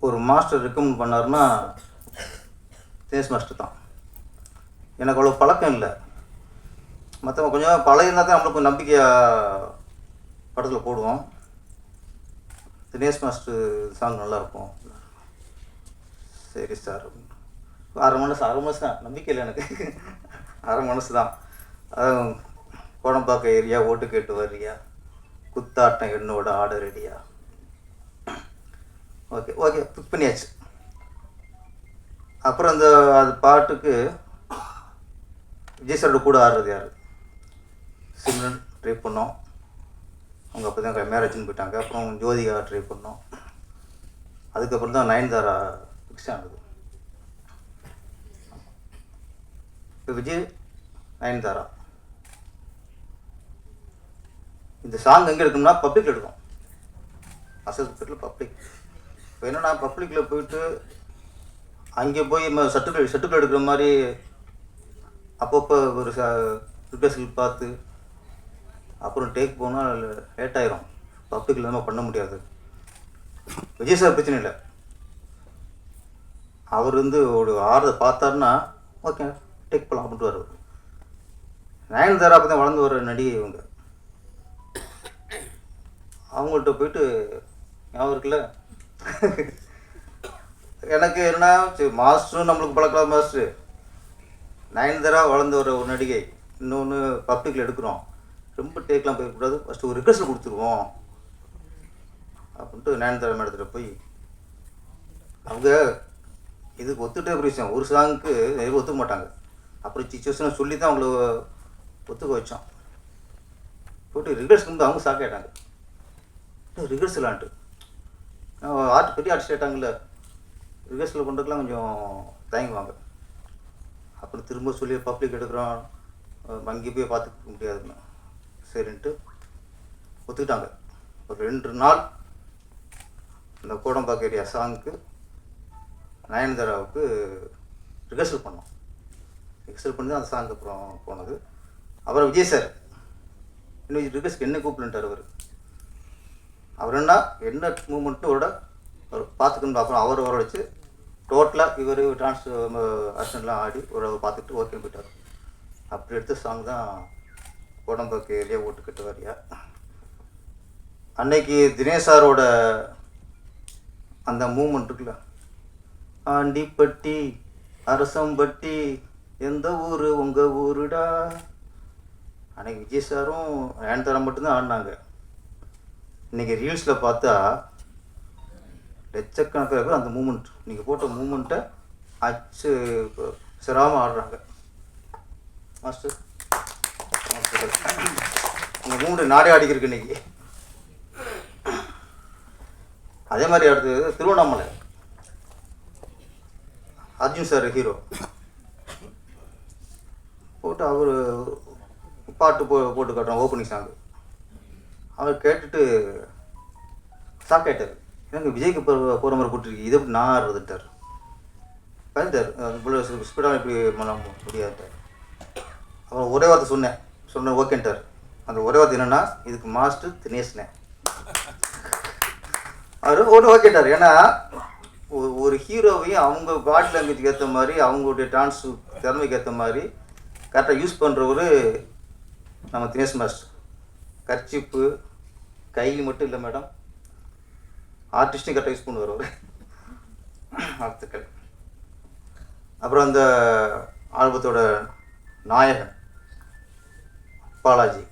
ஒரு மாஸ்டர் ரெக்கமெண்ட் பண்ணாருன்னா தினேஷ் மாஸ்டர் தான். எனக்கு அவ்வளோ பழக்கம் இல்லை, மற்றவங்க கொஞ்சம் பழகிருந்தால் தான் நம்மளுக்கு நம்பிக்கையாக படத்தில் போடுவோம். தினேஷ் மாஸ்டர் சாங் நல்லாயிருக்கும், சரி சார். அரை மனசு தான், நம்பிக்கை இல்லை எனக்கு, அரை மனசு தான். கோடம்பாக்கம் ஏரியா, ஓட்டு கேட்டு வர்றியா, குத்தாட்டம் என்னோட ஆர்டர் ரெடியா. ஓகே ஓகே புக் பண்ணியாச்சு. அப்புறம் அந்த அது பாட்டுக்கு விஜய் சாரோட கூட ஆடுறது யார்? சிம்ரன் ட்ரை பண்ணோம், அவங்க அப்போ தான் மேரேஜ்னு போயிட்டாங்க. அப்புறம் ஜோதிகா ட்ரை பண்ணோம், அதுக்கப்புறம் தான் நயன்தாரா ஃபிக்ஸ் ஆனது. இப்போ விஜய் நயன்தாரா இந்த சாங் எங்கே எடுக்கணும்னா பப்ளிக் எடுக்கும், அசஸ்பெட்டில் பப்ளிக். இப்போ என்னன்னா பப்ளிக்கில் போயிட்டு அங்கே போய் சர்டிஃபிகேட் எடுக்கிற மாதிரி அப்பப்போ ஒரு ரிஹர்சல் பார்த்து அப்புறம் டேக் போனால் லேட் ஆயிரும், பப்ளிக்கில் நம்ம பண்ண முடியாது. விஜய் சார் பிரச்சனை இல்லை, அவர் வந்து ஒரு ஆர்டர் பார்த்தாருன்னா ஓகே டேக் போகலாம் அப்படின்ட்டு வருவார். நயன்தாரா அப்போ தான் வளர்ந்து வர நடிகை இவங்க, அவங்கள்ட்ட போயிட்டு ஞாபகம் இருக்குல்ல எனக்கு என்ன மாஸ்டரும் நம்மளுக்கு பழக்கலாம். மாஸ்டர் நயன்தாரா வளர்ந்து வர ஒரு நடிகை, இன்னொன்று பப்ளிக்கில் எடுக்கிறோம், ரொம்ப டேக்லாம் போயிடக்கூடாது, ஃபஸ்ட்டு ஒரு ரிக்வெஸ்ட் கொடுத்துருவோம் அப்படின்ட்டு நயன்தாரா மேடத்தில் போய் அவங்க இதுக்கு ஒத்துட்டே ஒரு விஷயம். ஒரு சாங்குக்கு நிறைய ஒத்துக்க மாட்டாங்க, அப்புறம் சிச்சுவேஷனை சொல்லி தான் அவங்கள ஒத்துக்க வச்சோம். போய்ட்டு ரிக்வெஸ்ட் வந்து அவங்க ஷாக் ஆகிட்டாங்க, ரிஹர்சலான்ட்டு பெரிய ஆர்டிஸ்ட் ஆகிட்டாங்கல்ல, ரிஹர்சல் பண்ணுறதுக்குலாம் கொஞ்சம் தயங்குவாங்க. அப்புறம் திரும்ப சொல்லி பப்ளிக் எடுக்கிறோம், அங்கே போய் பார்த்துக்க முடியாதுன்னு சரின்ட்டு ஒத்துக்கிட்டாங்க. ஒரு 2 நாள் இந்த கோடம்பாக்கம் ஏரியா சாங்குக்கு நயன்தாராவுக்கு ரிஹர்சல் பண்ணோம். ரிஹர்சல் பண்ணி தான் அந்த சாங்கு அப்புறம் போனது. அப்புறம் விஜய் சார் இன்னும் ரிஹர்சலுக்கு என்ன கூப்பிட்டுட்டார். அவர் என்ன மூமெண்ட்டோட அவர் பார்த்துக்கணும். அப்புறம் அவர் வச்சு டோட்டலாக இவர் டான்ஸ் அர்ஷன்லாம் ஆடி ஒரு பார்த்துட்டு ஓகே போயிட்டார். அப்படி எடுத்த சாங் தான் கோடம்பாக்கம் ஏரியா ஓட்டு கட்டு வரியா. அன்னைக்கு தினேஷ் சாரோட அந்த மூமெண்ட் இருக்குல்ல, ஆண்டிப்பட்டி அரசம்பட்டி எந்த ஊர் உங்கள் ஊருடா, அன்னைக்கு விஜய் சாரும் நயன்தாரா மட்டும்தான் ஆடினாங்க. இன்றைக்கி ரீல்ஸில் பார்த்தா லட்சக்கணக்காக பேர் அந்த மூமெண்ட், நீங்கள் போட்ட மூமெண்ட்டை அச்சு சிராமல் ஆடுறாங்க. மாஸ்டர் உங்கள் மூமெண்ட்டு நாடே ஆடிக்கிருக்கு இன்றைக்கி. அதே மாதிரி அடுத்தது திருவண்ணாமலை அர்ஜுன் சார் ஹீரோ போட்டு அவர் பாட்டு போட்டு காட்டுறோம் ஓப்பனிங் சாங்கு. அவர் கேட்டுட்டு ஷாக் ஆகிட்டார், எனக்கு விஜய்க்கு போகிற மாதிரி போட்டிருக்கு, இதை எப்படி நான் ஆடுறதுட்டார். பயந்துட்டார், இவ்வளோ ஸ்பீடாக இப்படி முடியாதுட்டார். அப்புறம் ஒரே வார்த்தை சொன்னேன் ஓகேன்ட்டார். அந்த ஒரே வார்த்தை என்னென்னா, இதுக்கு மாஸ்டர் தினேஷ்னே. அவர் ஓகேட்டார். ஏன்னா ஒரு ஹீரோவையும் அவங்க பாடி லாங்குவேஜுக்கு ஏற்ற மாதிரி, அவங்களுடைய டான்ஸ் திறமைக்கு ஏற்ற மாதிரி கரெக்டாக யூஸ் பண்ணுறவர் நம்ம தினேஷ் மாஸ்டர். கர்ச்சிப்பு கையில் மட்டும் இல்லை மேடம், ஆர்டிஸ்ட்டையும் கரெக்டாக யூஸ் பண்ணுவார் அவர். வாழ்த்துக்கள். அப்புறம் அந்த ஆல்பத்தோட நாயகன் பாலாஜி,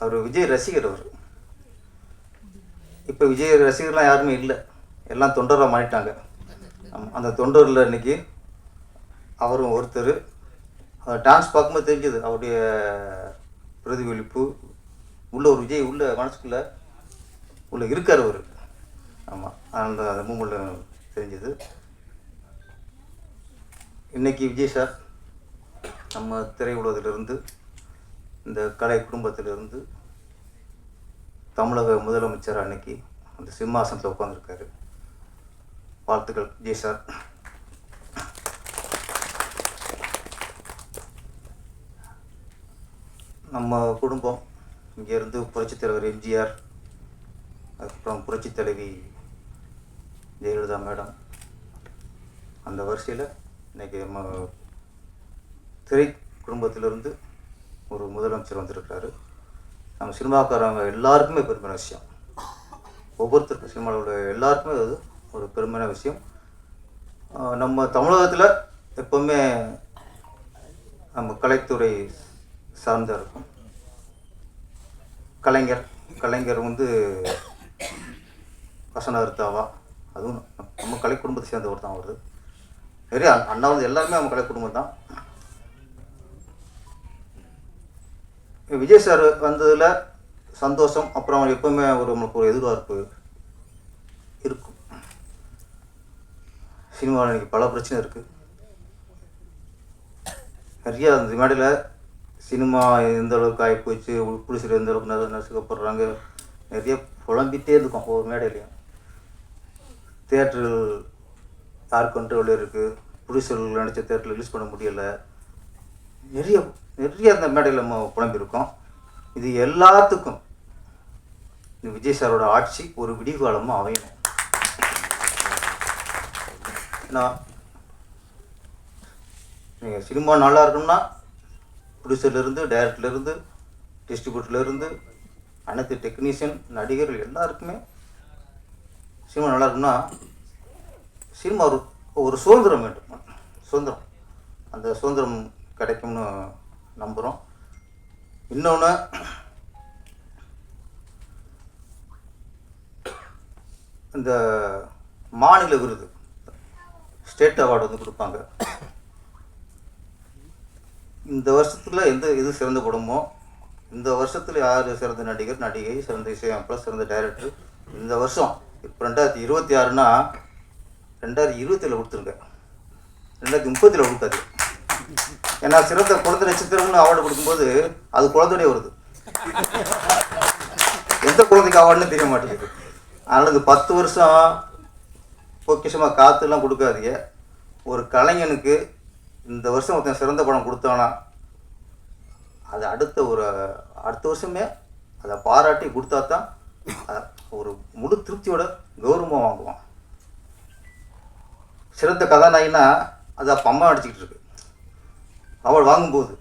அவர் விஜய் ரசிகர். அவர் இப்போ விஜய் ரசிகர்லாம் யாருமே இல்லை, எல்லாம் தொண்டராக மாறிட்டாங்க. அந்த தொண்டரில் இன்னைக்கு அவரும் ஒருத்தர். டான்ஸ் பார்க்கும்போது தெரிஞ்சது அவருடைய பிரதிபலிப்பு. உள்ள ஒரு விஜய் உள்ள மனசுக்குள்ளே உள்ள இருக்கார் அவர். ஆமாம், அந்த மூமெண்ட்டில் தெரிஞ்சது. இன்றைக்கி விஜய் சார் நம்ம திரையுலகத்திலிருந்து, இந்த கலை குடும்பத்திலிருந்து தமிழக முதலமைச்சர் அன்னைக்கு அந்த சிம்மாசனத்தில் உட்காந்துருக்காரு. வாழ்த்துக்கள் விஜய் சார். நம்ம குடும்பம் இங்கேருந்து புரட்சித் தலைவர் எம்ஜிஆர், அதுக்கப்புறம் புரட்சித் தலைவி ஜெயலலிதா மேடம், அந்த வரிசையில் இன்றைக்கி நம்ம திரை குடும்பத்திலிருந்து ஒரு முதலமைச்சர் வந்திருக்கிறாரு. நம்ம சினிமாக்காரங்க எல்லாருக்குமே பெருமையான விஷயம். ஒவ்வொருத்தருக்கும் சினிமாவில் உள்ள எல்லாருக்குமே அது ஒரு பெருமையான விஷயம். நம்ம தமிழகத்தில் எப்போவுமே நம்ம கலைத்துறை சார்ந்தா இருக்கும். கலைஞர் வந்து வசனகர்த்தாவா, அதுவும் நம்ம கலை குடும்பத்தை சேர்ந்தவர் தான் வருது. நிறைய அண்ணா வந்து எல்லாருமே நம்ம கலை குடும்பம் தான். விஜய் சார் வந்ததில் சந்தோஷம். அப்புறம் எப்போவுமே நம்மளுக்கு ஒரு எதிர்பார்ப்பு இருக்கும். சினிமாவில் இன்றைக்கி பல பிரச்சனை இருக்குது. நிறையா அந்த மேடையில் சினிமா எந்த அளவுக்கு ஆகி போச்சு, புலிசர் எந்த அளவுக்கு நசுக்கப்படுறாங்க, நிறைய புலம்பிகிட்டே இருக்கும் ஒவ்வொரு மேடையிலையும். தியேட்டர்கள் யார் கண்ட்ரோல் இருக்குது, புலிசர்கள் நினச்ச தியேட்டரில் ரிலீஸ் பண்ண முடியலை, நிறைய அந்த மேடையில் நம்ம புலம்பியிருக்கோம். இது எல்லாத்துக்கும் இந்த விஜய் சாரோட ஆட்சி ஒரு விடிகாலமாக அமையணும். ஏன்னா நீங்கள் சினிமா நல்லா இருக்கணும்னா ப்ரொடியூசர்லேருந்து, டைரக்டர்லேருந்து, டிஸ்ட்ரிபியூட்டர்லேருந்து, அனைத்து டெக்னீஷியன், நடிகர்கள் எல்லாருக்குமே சினிமா நல்லா இருக்குன்னா சினிமா ஒரு சுதந்திரம் வேண்டும். சுதந்திரம், அந்த சுதந்திரம் கிடைக்கும்னு நம்புகிறோம். இன்னொன்று, இந்த மாநில விருது, ஸ்டேட் அவார்டு வந்து கொடுப்பாங்க. இந்த வருஷத்தில் எது சிறந்த படமோ, இந்த வருஷத்தில் யார் சிறந்த நடிகை, சிறந்த இசையமைப்பாளர், சிறந்த டைரக்டர், இந்த வருஷம் இப்போ 2026னா 2027 கொடுத்துருங்க, 2030 கொடுக்காது. ஏன்னா சிறந்த குழந்தை நட்சத்திரம்னு அவார்டு கொடுக்கும்போது அது குழந்தையோடய வருது, எந்த குழந்தைக்கு அவார்டுன்னு தெரிய மாட்டேங்குது. அதனால் இந்த 10 வருஷம் பொக்கிஷமாக காற்றுலாம் கொடுக்காதீங்க. ஒரு கலைஞனுக்கு இந்த வருஷம் ஒருத்தன் சிறந்த படம் கொடுத்தானா அது அடுத்த வருஷமே அதை பாராட்டி கொடுத்தா தான் ஒரு முழு திருப்தியோட கௌரவமாக வாங்குவான். சிறந்த கதாநாயகினா அது அப்போ அம்மா நடிச்சிக்கிட்டு இருக்கு, அவள் வாங்கும்போது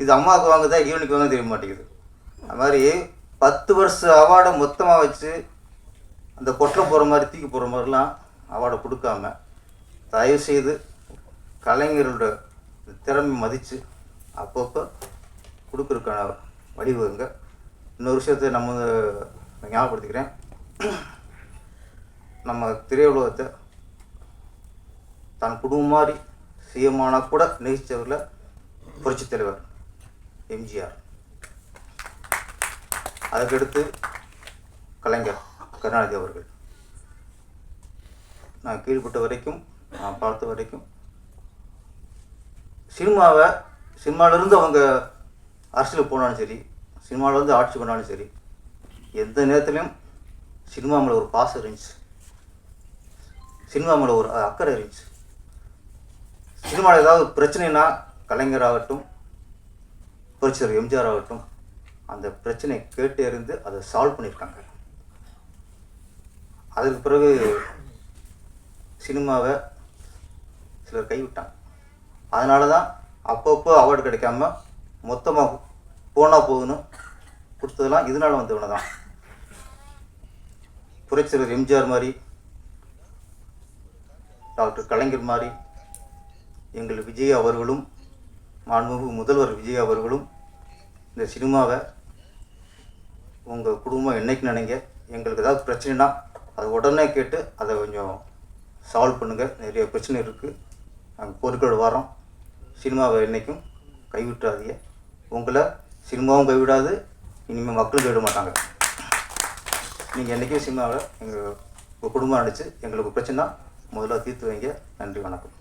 இது அம்மாவுக்கு வாங்குதா ஈவனுக்கு வாங்க தெரிய மாட்டேங்குது. அது மாதிரி 10 வருஷ அவார்டை மொத்தமாக வச்சு அந்த கொட்டை போகிற மாதிரி தூக்கி போகிற மாதிரிலாம் அவார்டை கொடுக்காம தயவுசெய்து கலைஞரோட திறமை மதித்து அப்பப்போ கொடுக்குறதுக்கான வழிவகுங்க. இன்னொரு விஷயத்தை நம்ம ஞாபகப்படுத்திக்கிறேன். நம்ம திரையுலகத்தை தன் குடும்பம் மாதிரி சிஎம்மானா கூட நேசித்தவரில் புரட்சித் தலைவர் எம்ஜிஆர், அதுக்கடுத்து கலைஞர் கருணாநிதி அவர்கள். நான் கீழ்பட்ட வரைக்கும், நான் பார்த்த வரைக்கும் சினிமாவிலேருந்து அவங்க அரசியலுக்கு போனாலும் சரி, சினிமாவிலேருந்து ஆட்சி பண்ணாலும் சரி, எந்த நேரத்துலையும் சினிமா மேலே ஒரு பாசம் இருந்துச்சு, சினிமா மேலே ஒரு அக்கறை இருந்துச்சு. சினிமாவில் ஏதாவது பிரச்சனைனா கலைஞராகட்டும், புரட்சியாளர் எம்ஜிஆர் ஆகட்டும், அந்த பிரச்சனையை கேட்டு அறிந்து அதை சால்வ் பண்ணியிருக்காங்க. அதுக்கு பிறகு சினிமாவை சிலர் கைவிட்டாங்க. அதனால தான் அப்பப்போ அவார்டு கிடைக்காம மொத்தமாக போனால் போகுதுன்னு கொடுத்ததெல்லாம் இதனால் வந்தவன தான். புரட்சியாளர் எம்ஜிஆர் மாதிரி, டாக்டர் கலைஞர் மாதிரி, எங்கள் விஜய் அவர்களும், மாண்புமிகு முதல்வர் விஜய் அவர்களும் இந்த சினிமாவை உங்கள் குடும்பம் என்னைக்கு நினைங்க, எங்களுக்கு ஏதாவது பிரச்சனைனா அதை உடனே கேட்டு அதை கொஞ்சம் சால்வ் பண்ணுங்கள், நிறைய பிரச்சனை இருக்குது, நாங்கள் பொருட்களோடு வரோம், சினிமாவை என்றைக்கும் கைவிட்டுறாதீங்க, உங்களை சினிமாவும் கைவிடாது, இனிமேல் மக்களும் கைவிட மாட்டாங்க. நீங்கள் என்றைக்கும் சினிமாவை உங்கள் குடும்பம் நினச்சி எங்களுக்கு பிரச்சனை முதல்ல தீர்த்து வைங்க. நன்றி, வணக்கம்.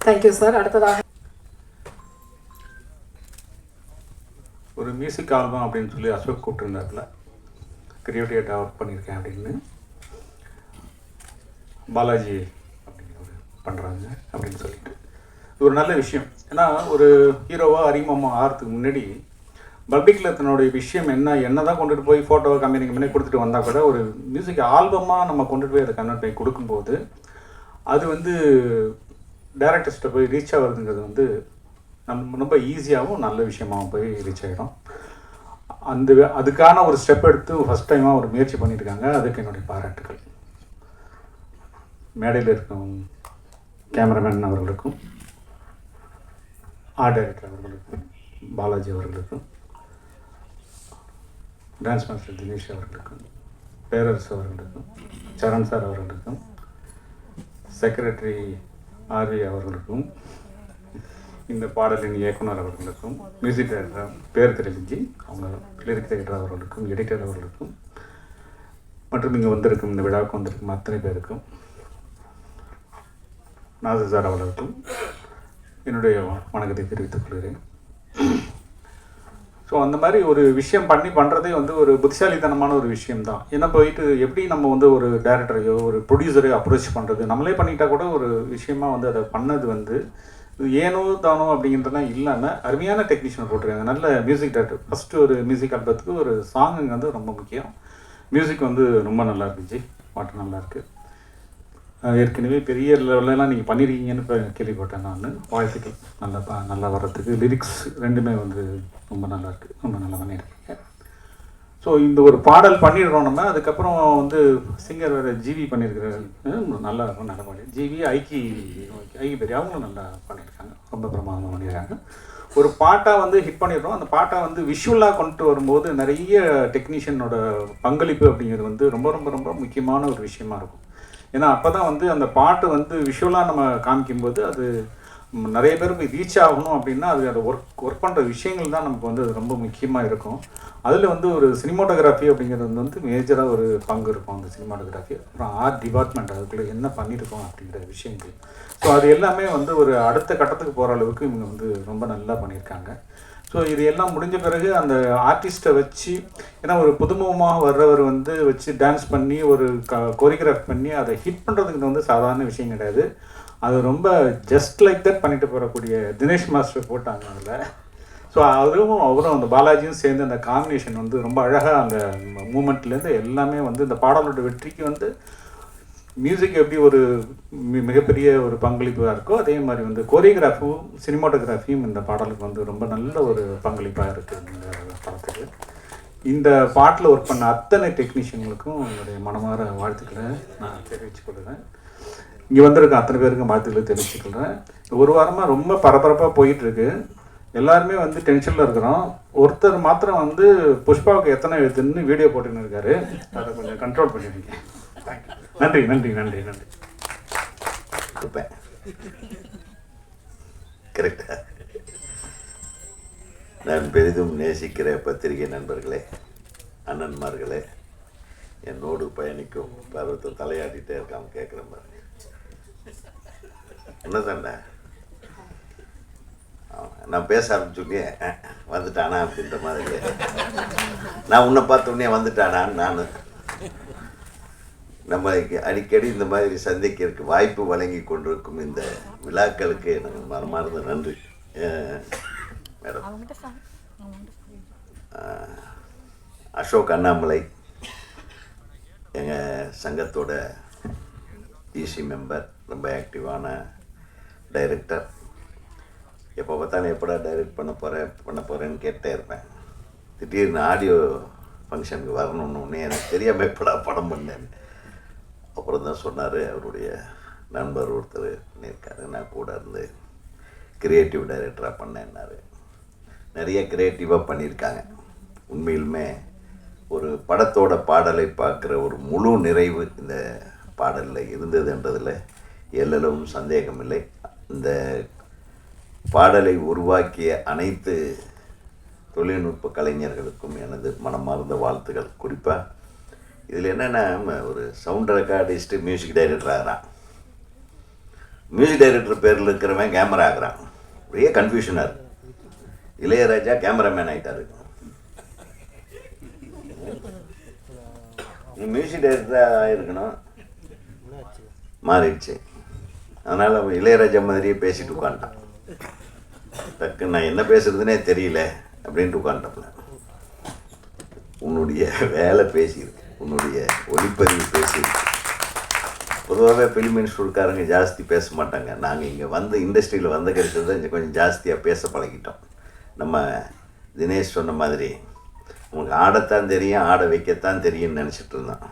Thank you sir. அடுத்ததாக ஒரு மியூசிக் ஆல்பம் அப்படின்னு சொல்லி அசோக் கூப்பிட்டுருந்தாப்புல, கிரியேட்டிவிட்டியாக ஒர்க் பண்ணியிருக்கேன் அப்படின்னு பாலாஜி அப்படிங்கிறவர் பண்ணுறாங்க அப்படின்னு சொல்லிட்டு இது ஒரு நல்ல விஷயம். ஏன்னா ஒரு ஹீரோவாக அறிமுகமாக ஆகிறதுக்கு முன்னாடி பப்ளிக்கில் தன்னுடைய விஷயம் என்ன தான் கொண்டுட்டு போய் ஃபோட்டோவை கம்பெனிக்கு முன்னே கொடுத்துட்டு வந்தால் கூட ஒரு மியூசிக் ஆல்பமாக நம்ம கொண்டுட்டு போய் அதை கன்வெர்ட் பண்ணி கொடுக்கும்போது அது வந்து டைரக்டர்ஸ்ட்டை போய் ரீச் ஆகுறதுங்கிறது வந்து நம்ம ரொம்ப ஈஸியாகவும் நல்ல விஷயமாகவும் போய் ரீச் ஆகிடும். அதுக்கான ஒரு ஸ்டெப் எடுத்து ஃபஸ்ட் டைமாக ஒரு முயற்சி பண்ணியிருக்காங்க. அதுக்கு என்னுடைய பாராட்டுகள். மேடையில் இருக்கும் கேமராமேன் அவர்களுக்கும், ஆர்ட் டைரக்டர் அவர்களுக்கும், பாலாஜி அவர்களுக்கும், டான்ஸ் மாஸ்டர் தினேஷ் அவர்களுக்கும், பேரரசு அவர்களுக்கும், சரண் சார் அவர்களுக்கும், செக்ரட்டரி ஆர்வி அவர்களுக்கும், இந்த பாடலின் இயக்குனர் அவர்களுக்கும், மியூசிக் டைரக்டர் பேர் தெரிவிஞ்சி அவங்க லிரிக் ரைட்டர் அவர்களுக்கும், எடிட்டர் அவர்களுக்கும், மற்றும் இங்கே வந்திருக்கும் இந்த விழாவுக்கு வந்திருக்கும் அத்தனை பேருக்கும், நாசர் சார் அவர்களுக்கும் என்னுடைய வணக்கத்தை தெரிவித்துக் கொள்கிறேன். ஸோ அந்த மாதிரி ஒரு விஷயம் பண்ணுறதே வந்து ஒரு புத்திசாலித்தனமான ஒரு விஷயம்தான். ஏன்னா போயிட்டு எப்படி நம்ம வந்து ஒரு டைரக்டரையோ ஒரு ப்ரொடியூசரையோ அப்ரோச் பண்ணுறது, நம்மளே பண்ணிட்டா கூட ஒரு விஷயமா வந்து அதை பண்ணது வந்து ஏனோ தானோ அப்படிங்கிறதுலாம் இல்லாமல் அருமையான டெக்னீஷியன் போட்டிருக்காங்க, நல்ல மியூசிக் டைரக்டர். ஃபஸ்ட்டு ஒரு மியூசிக் ஆல்பத்துக்கு ஒரு சாங்குங்க வந்து ரொம்ப முக்கியம். மியூசிக் வந்து ரொம்ப நல்லா இருந்துச்சு, பாட்டு நல்லாயிருக்கு. ஏற்கனவே பெரிய லெவலெலாம் நீங்கள் பண்ணியிருக்கீங்கன்னு இப்போ கேள்விப்பட்டேன் நான். வாழ்த்துக்கள், நல்லா வர்றதுக்கு. லிரிக்ஸ் ரெண்டுமே வந்து ரொம்ப நல்லாயிருக்கு, ரொம்ப நல்லா பண்ணியிருக்கீங்க. ஸோ இந்த ஒரு பாடல் பண்ணிடுறோம் நம்ம. அதுக்கப்புறம் வந்து சிங்கர் வேறு ஜிவி பண்ணியிருக்கிறாரு, நல்லா இருக்கும், நல்ல பாடி. ஜிவி ஐக்கி பெரிய அவங்களும் நல்லா பண்ணியிருக்காங்க, ரொம்ப பிரமாதமாக பண்ணியிருக்காங்க. ஒரு பாட்டாக வந்து ஹிட் பண்ணிடுறோம். அந்த பாட்டை வந்து விஷுவலாக கொண்டு வரும்போது நிறைய டெக்னீஷியனோட பங்களிப்பு அப்படிங்கிறது வந்து ரொம்ப ரொம்ப ரொம்ப முக்கியமான ஒரு விஷயமா இருக்கும். ஏன்னா அப்போ தான் வந்து அந்த பாட்டு வந்து விஷுவலாக நம்ம காமிக்கும்போது அது நிறைய பேருக்கு ரீச் ஆகணும் அப்படின்னா அது அதை ஒர்க் பண்ணுற விஷயங்கள் தான் நமக்கு வந்து அது ரொம்ப முக்கியமாக இருக்கும். அதில் வந்து ஒரு சினிமாட்டோகிராஃபி அப்படிங்கிறது வந்து மேஜராக ஒரு பங்கு இருக்கும் அந்த சினிமாட்டோகிராஃபி. அப்புறம் ஆர்ட் டிபார்ட்மெண்ட் அதுக்குள்ளே என்ன பண்ணியிருக்கோம் அப்படிங்கிற விஷயங்கள். ஸோ அது எல்லாமே வந்து ஒரு அடுத்த கட்டத்துக்கு போகிற அளவுக்கு இவங்க வந்து ரொம்ப நல்லா பண்ணியிருக்காங்க. ஸோ இது எல்லாம் முடிஞ்ச பிறகு அந்த ஆர்டிஸ்ட்டை வச்சு, ஏன்னா ஒரு புதுமுகமாக வர்றவர் வந்து வச்சு டான்ஸ் பண்ணி ஒரு கோரியோகிராஃப் பண்ணி அதை ஹிட் பண்ணுறதுக்கு வந்து சாதாரண விஷயம் கிடையாது. அது ரொம்ப ஜஸ்ட் லைக் தட் பண்ணிட்டு போகக்கூடிய தினேஷ் மாஸ்டர் போட்டாங்க அதில். ஸோ அவரும் அந்த பாலாஜியும் சேர்ந்து அந்த காம்பினேஷன் வந்து ரொம்ப அழகாக அந்த மூமெண்ட்லேருந்து எல்லாமே வந்து இந்த பாடலோட வெற்றிக்கு வந்து மியூசிக் எப்படி ஒரு மிகப்பெரிய ஒரு பங்களிப்பாக இருக்கோ அதே மாதிரி வந்து கோரியோகிராஃபும் சினிமாட்டோகிராஃபியும் இந்த பாடலுக்கு வந்து ரொம்ப நல்ல ஒரு பங்களிப்பாக இருக்குது இந்த படத்துக்கு. இந்த பாட்டில் ஒர்க் பண்ண அத்தனை டெக்னீஷியன்களுக்கும் என்னுடைய மனமார வாழ்த்துக்களை நான் தெரிவித்துக்கொள்கிறேன். இங்கே வந்திருக்க அத்தனை பேருக்கும் வாழ்த்துக்களை தெரிவிச்சுக்கிறேன். ஒரு வாரமாக ரொம்ப பரபரப்பாக போயிட்டுருக்கு. எல்லாருமே வந்து டென்ஷனில் இருக்கிறோம். ஒருத்தர் மாத்திரம் வந்து புஷ்பாவுக்கு எத்தனை எழுத்துன்னு வீடியோ போட்டுன்னு இருக்காரு. அதை கொஞ்சம் கண்ட்ரோல் பண்ணியிருக்கேன். தேங்க்யூ. நன்றி நன்றி நன்றி நன்றி. கரெக்டா. நான் பெரிதும் நேசிக்கிற பத்திரிகை நண்பர்களே, அண்ணன்மார்களே, என்னோடு பயணிக்கும் பருவத்தை தலையாட்டிகிட்டே இருக்காம கேட்குற மாதிரி என்ன தானே நான் பேச ஆரம்பிச்சுடனே வந்துட்டானா அப்படின்ற மாதிரி. நான் உன்னை பார்த்த உடனே வந்துட்டானான்னு நான். நம்ம அடிக்கடி இந்த மாதிரி சந்திக்கிறதுக்கு வாய்ப்பு வழங்கி கொண்டிருக்கும் இந்த விழாக்களுக்கு எனக்கு மனமார்ந்த நன்றி. மேடம் அசோக் அண்ணாமலை எங்கள் சங்கத்தோட டிசி மெம்பர், ரொம்ப ஆக்டிவான டைரக்டர். எப்போ பார்த்தாலும் எப்படா டைரக்ட் பண்ண போகிறேன்னு கேட்டே இருப்பேன். திடீர்னு ஆடியோ ஃபங்க்ஷனுக்கு வரணுன்னு எனக்கு தெரியாமல் எப்படா படம் பண்ணேன். அப்புறம் தான் சொன்னார், அவருடைய நண்பர் ஒருத்தர் பண்ணியிருக்காரு, நான் கூட இருந்து கிரியேட்டிவ் டைரக்டராக பண்ணேன்னாரு. நிறைய க்ரியேட்டிவாக பண்ணியிருக்காங்க. உண்மையிலுமே ஒரு படத்தோட பாடலை பார்க்குற ஒரு முழு நிறைவு இந்த பாடலில் இருந்ததுன்றதில் எல்லளவும் சந்தேகமில்லை. இந்த பாடலை உருவாக்கிய அனைத்து தொழில்நுட்ப கலைஞர்களுக்கும் எனது மனமார்ந்த வாழ்த்துக்கள். குறிப்பாக இதில் என்னென்னா, ஒரு சவுண்ட் ரெக்கார்டிஸ்ட்டு மியூசிக் டைரக்டர் ஆகிறான். மியூசிக் டைரக்டர் பேரில் இருக்கிறவன் கேமரா ஆகிறான். ஒரே கன்ஃபியூஷனாக இருக்குது. இளையராஜா கேமராமேன் ஆகிட்டாரு. நீ மியூசிக் டைரக்டராக ஆகிருக்கணும், மாறிடுச்சு. அதனால் அவன் இளையராஜா மாதிரியே பேசிட்டு உட்காந்துட்டான். டக்கு நான் என்ன பேசுறதுனே தெரியல அப்படின்ட்டு உட்காந்துட்டப்பல. உன்னுடைய வேலை பேசியிருக்கு, உன்னுடைய ஒளிப்பதிவு பேசியிருக்கு. பொதுவாகவே ஃபிலிம் இன்ஸ்டியூட்காரங்க ஜாஸ்தி பேச மாட்டாங்க. நாங்கள் இங்கே வந்து இண்டஸ்ட்ரியில் வந்த கிடைச்சது தான் கொஞ்சம் ஜாஸ்தியாக பேச பழகிட்டோம். நம்ம தினேஷ் சொன்ன மாதிரி உங்களுக்கு ஆடத்தான் தெரியும், ஆட வைக்கத்தான் தெரியும்னு நினச்சிட்டு இருந்தோம்.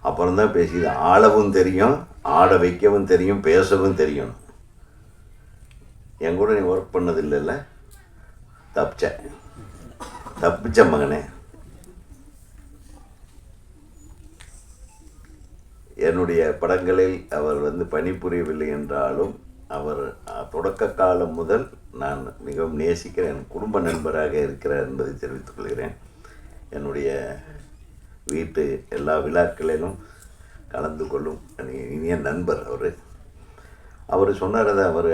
அப்புறம் தான் பேசிது ஆடவும் தெரியும், ஆட வைக்கவும் தெரியும், பேசவும் தெரியும். என் கூட நீ ஒர்க் பண்ணது இல்லைல்ல, தப்பிச்ச மகனே. என்னுடைய படங்களில் அவர் பணிபுரியவில்லை என்றாலும் அவர் தொடக்க காலம் முதல் நான் மிகவும் நேசிக்கிற என் குடும்ப நண்பராக இருக்கிறார் என்பதை தெரிவித்துக் கொள்கிறேன். என்னுடைய வீட்டு எல்லா விழாக்களிலும் கலந்து கொள்ளும் இனிய நண்பர் அவர் சொன்னார். அவர்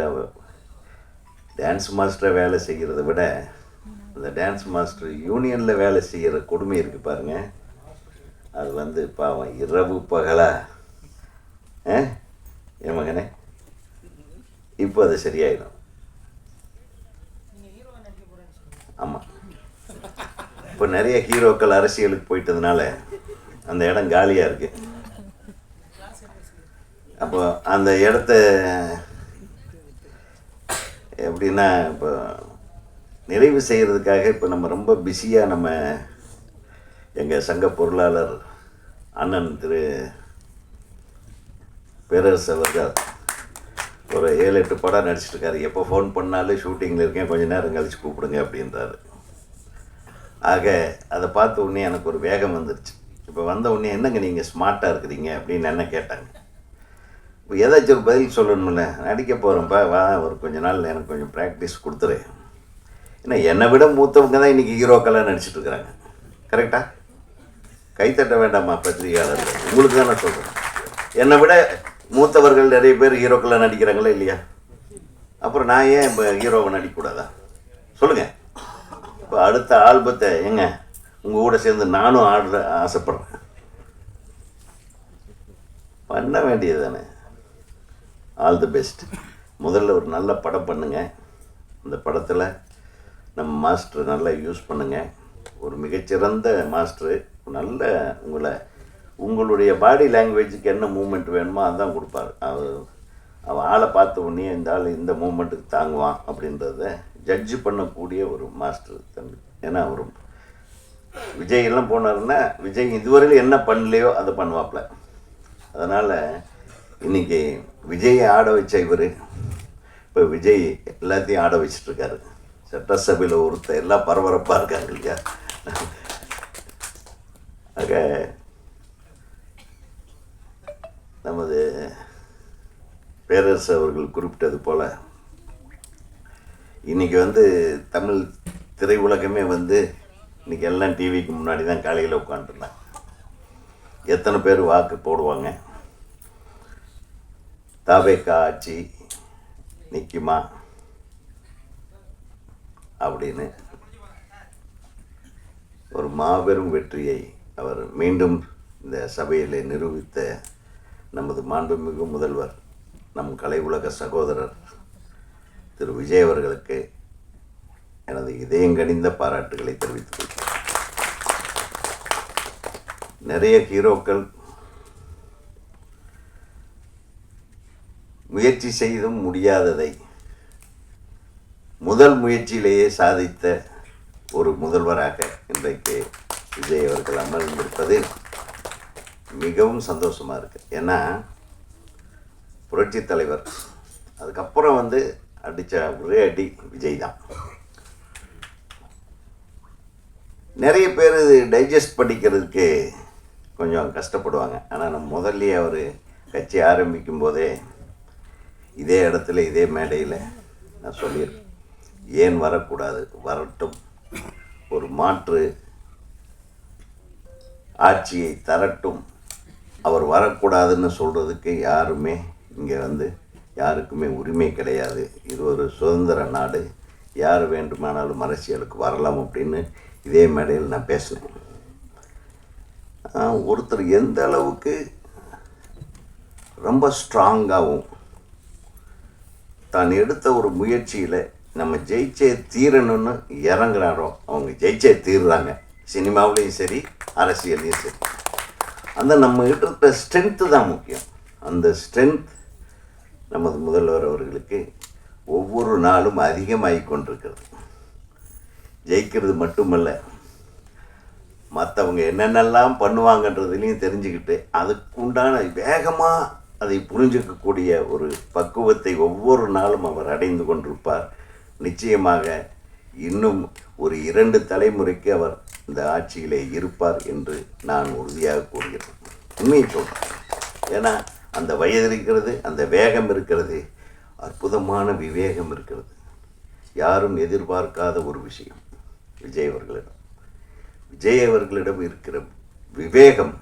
டான்ஸ் மாஸ்டரை வேலை செய்கிறத விட அந்த டான்ஸ் மாஸ்டர் யூனியனில் வேலை செய்கிற கொடுமை இருக்குது பாருங்கள். அது பாவம் இரவு பகலா என் மகனே. இப்போ அது சரியாயிடும். ஆமாம், இப்போ நிறைய ஹீரோக்கள் அரசியலுக்கு போயிட்டதுனால அந்த இடம் காலியாக இருக்குது. அப்போ அந்த இடத்த எப்படின்னா இப்போ நிறைவு செய்கிறதுக்காக இப்போ நம்ம ரொம்ப பிஸியாக நம்ம எங்கள் சங்க பொருளாளர் அண்ணன் திரு பேரரசு அவர்கள் ஒரு 7-8 படம் நடிச்சிட்ருக்காரு. எப்போ ஃபோன் பண்ணாலும் ஷூட்டிங்கில் இருக்கேன், கொஞ்சம் நேரம் கழித்து கூப்பிடுங்க அப்படின்றாரு. ஆக அதை பார்த்த உடனே எனக்கு ஒரு வேகம் வந்துருச்சு. இப்போ வந்த உடனே என்னங்க நீங்கள் ஸ்மார்ட்டாக இருக்கிறீங்க அப்படின்னு என்ன கேட்டாங்க. இப்போ ஏதாச்சும் ஒரு பதில் சொல்லணும்ல. நடிக்க போகிறேன்ப்பா, வா ஒரு கொஞ்ச நாள் எனக்கு கொஞ்சம் ப்ராக்டிஸ் கொடுத்துரு. ஏன்னா என்னை விட மூத்தவங்க தான் இன்றைக்கி ஹீரோக்கெல்லாம் நடிச்சிட்ருக்குறாங்க. கரெக்டாக கைத்தட்ட வேண்டாமா பத்திரிகையாளர்கள்? உங்களுக்கு தான் நான் சொல்கிறேன். என்னை விட மூத்தவர்கள் நிறைய பேர் ஹீரோக்கெல்லாம் நடிக்கிறாங்களா இல்லையா? அப்புறம் நான் ஏன் இப்போ ஹீரோவை நடிக்கக்கூடாதா சொல்லுங்கள்? இப்போ அடுத்த ஆல்பத்தை எங்க உங்கள் கூட சேர்ந்து நானும் ஆடுற ஆசைப்பட்றேன். பண்ண வேண்டியது தானே. All the best. முதல்ல ஒரு நல்ல படம் பண்ணுங்கள். அந்த படத்தில் நம்ம மாஸ்டர் நல்லா யூஸ் பண்ணுங்கள். ஒரு மிகச்சிறந்த மாஸ்டரு. நல்ல உங்களுடைய பாடி லாங்குவேஜுக்கு என்ன மூமெண்ட் வேணுமோ அதான் கொடுப்பார். அவன் ஆளை பார்த்த உடனே இந்த ஆள் இந்த மூமெண்ட்டுக்கு தாங்குவான் அப்படின்றத ஜட்ஜு பண்ணக்கூடிய ஒரு மாஸ்டர் தம்பி. ஏன்னா அவர் விஜய் எல்லாம் போனாருன்னா விஜய் இதுவரையில் என்ன பண்ணலையோ அதை பண்ணுவாப்புல. அதனால் இன்றைக்கி விஜயை ஆட வச்ச இவர் இப்போ விஜய் எல்லாத்தையும் ஆட வச்சிட்ருக்காரு. சட்டசபையில் ஒருத்தர் எல்லாம் பரபரப்பாக இருக்காங்க இல்லையா? ஆக நமது பேரரசு அவர்கள் குறிப்பிட்டது போல் இன்றைக்கி தமிழ் திரையுலகமே இன்றைக்கி எல்லாம் டிவிக்கு முன்னாடி தான் காலையில் உட்காந்துருந்தாங்க. எத்தனை பேர் வாக்கு போடுவாங்க, தாவேக்கா ஆட்சி நிற்குமா, அப்படின்னு ஒரு மாபெரும் வெற்றியை அவர் மீண்டும் இந்த சபையில் நிரூபித்த நமது மாண்புமிகு முதல்வர், நம் கலை உலக சகோதரர் திரு விஜய் அவர்களுக்கு எனது இதயங்கனிந்த பாராட்டுகளை தெரிவித்துக் கொள்கிறேன். நிறைய ஹீரோக்கள் முயற்சி செய்தும் முடியாததை முதல் முயற்சியிலேயே சாதித்த ஒரு முதல்வராக இன்றைக்கு விஜய் அவர்கள் அமர்ந்திருப்பது மிகவும் சந்தோஷமாக இருக்குது. ஏன்னா புரட்சி தலைவர், அதுக்கப்புறம் அடித்த ஒரே அடி விஜய் தான். நிறைய பேர் இது டைஜஸ்ட் பண்ணிக்கிறதுக்கு கொஞ்சம் கஷ்டப்படுவாங்க. ஆனால் நம்ம முதல்லையே அவர் கட்சி ஆரம்பிக்கும் போதே இதே இடத்துல இதே மேடையில் நான் சொல்லியிருக்கேன், ஏன் வரக்கூடாது, வரட்டும், ஒரு மாற்று ஆட்சியை தரட்டும், அவர் வரக்கூடாதுன்னு சொல்கிறதுக்கு யாருமே இங்கே யாருக்குமே உரிமை கிடையாது, இது ஒரு சுதந்திர நாடு, யார் வேண்டுமானாலும் அரசியலுக்கு வரலாம் அப்படின்னு இதே மேடையில் நான் பேசினேன். ஒருத்தர் எந்த அளவுக்கு ரொம்ப ஸ்ட்ராங்காகவும் தான் எடுத்த ஒரு முயற்சியில் நம்ம ஜெயிச்சே தீரணும்னு இறங்குறாரோ அவங்க ஜெயிச்சே தீர்றாங்க. சினிமாவிலையும் சரி, அரசியல்லையும் சரி. நம்ம கிட்ட ஸ்ட்ரென்த்து தான் முக்கியம். அந்த ஸ்ட்ரென்த் நமது முதல்வர் அவர்களுக்கு ஒவ்வொரு நாளும் அதிகமாகி கொண்டிருக்கிறது. ஜெயிக்கிறது மட்டுமல்ல, மற்றவங்க என்னென்னலாம் பண்ணுவாங்கன்றதுலையும் தெரிஞ்சுக்கிட்டு அதுக்குண்டான வேகமாக அதை புரிஞ்சிக்கக்கூடிய ஒரு பக்குவத்தை ஒவ்வொரு நாளும் அவர் அடைந்து கொண்டிருப்பார். நிச்சயமாக இன்னும் ஒரு 2 தலைமுறைக்கு அவர் இந்த ஆட்சியிலே இருப்பார் என்று நான் உறுதியாக கூறுகிறேன். உண்மையை சொல்கிறேன். ஏன்னா அந்த வயது இருக்கிறது, அந்த வேகம் இருக்கிறது, அற்புதமான விவேகம் இருக்கிறது. யாரும் எதிர்பார்க்காத ஒரு விஷயம் விஜய் அவர்களிடம் இருக்கிற விவேகம்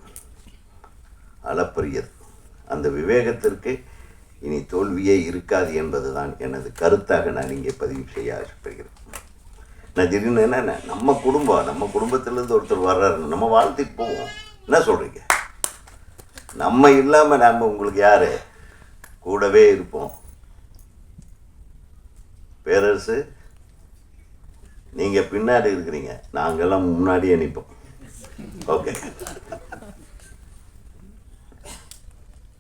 அளப்பரியது. அந்த விவேகத்திற்கு இனி தோல்வியே இருக்காது என்பதுதான் எனது கருத்தாக நான் இங்கே பதிவு செய்ய ஆசைப்படுகிறேன். நான் திடீர்னு என்ன, நம்ம குடும்பத்திலேருந்து ஒருத்தர் வர்றாருன்னு நம்ம வாழ்த்திட்டு போவோம். என்ன சொல்கிறீங்க? நம்ம இல்லாமல் நாம் உங்களுக்கு யார் கூடவே இருப்போம். பேரரசு, நீங்கள் பின்னாடி இருக்கிறீங்க, நாங்கள்லாம் முன்னாடியே நிற்போம். ஓகே,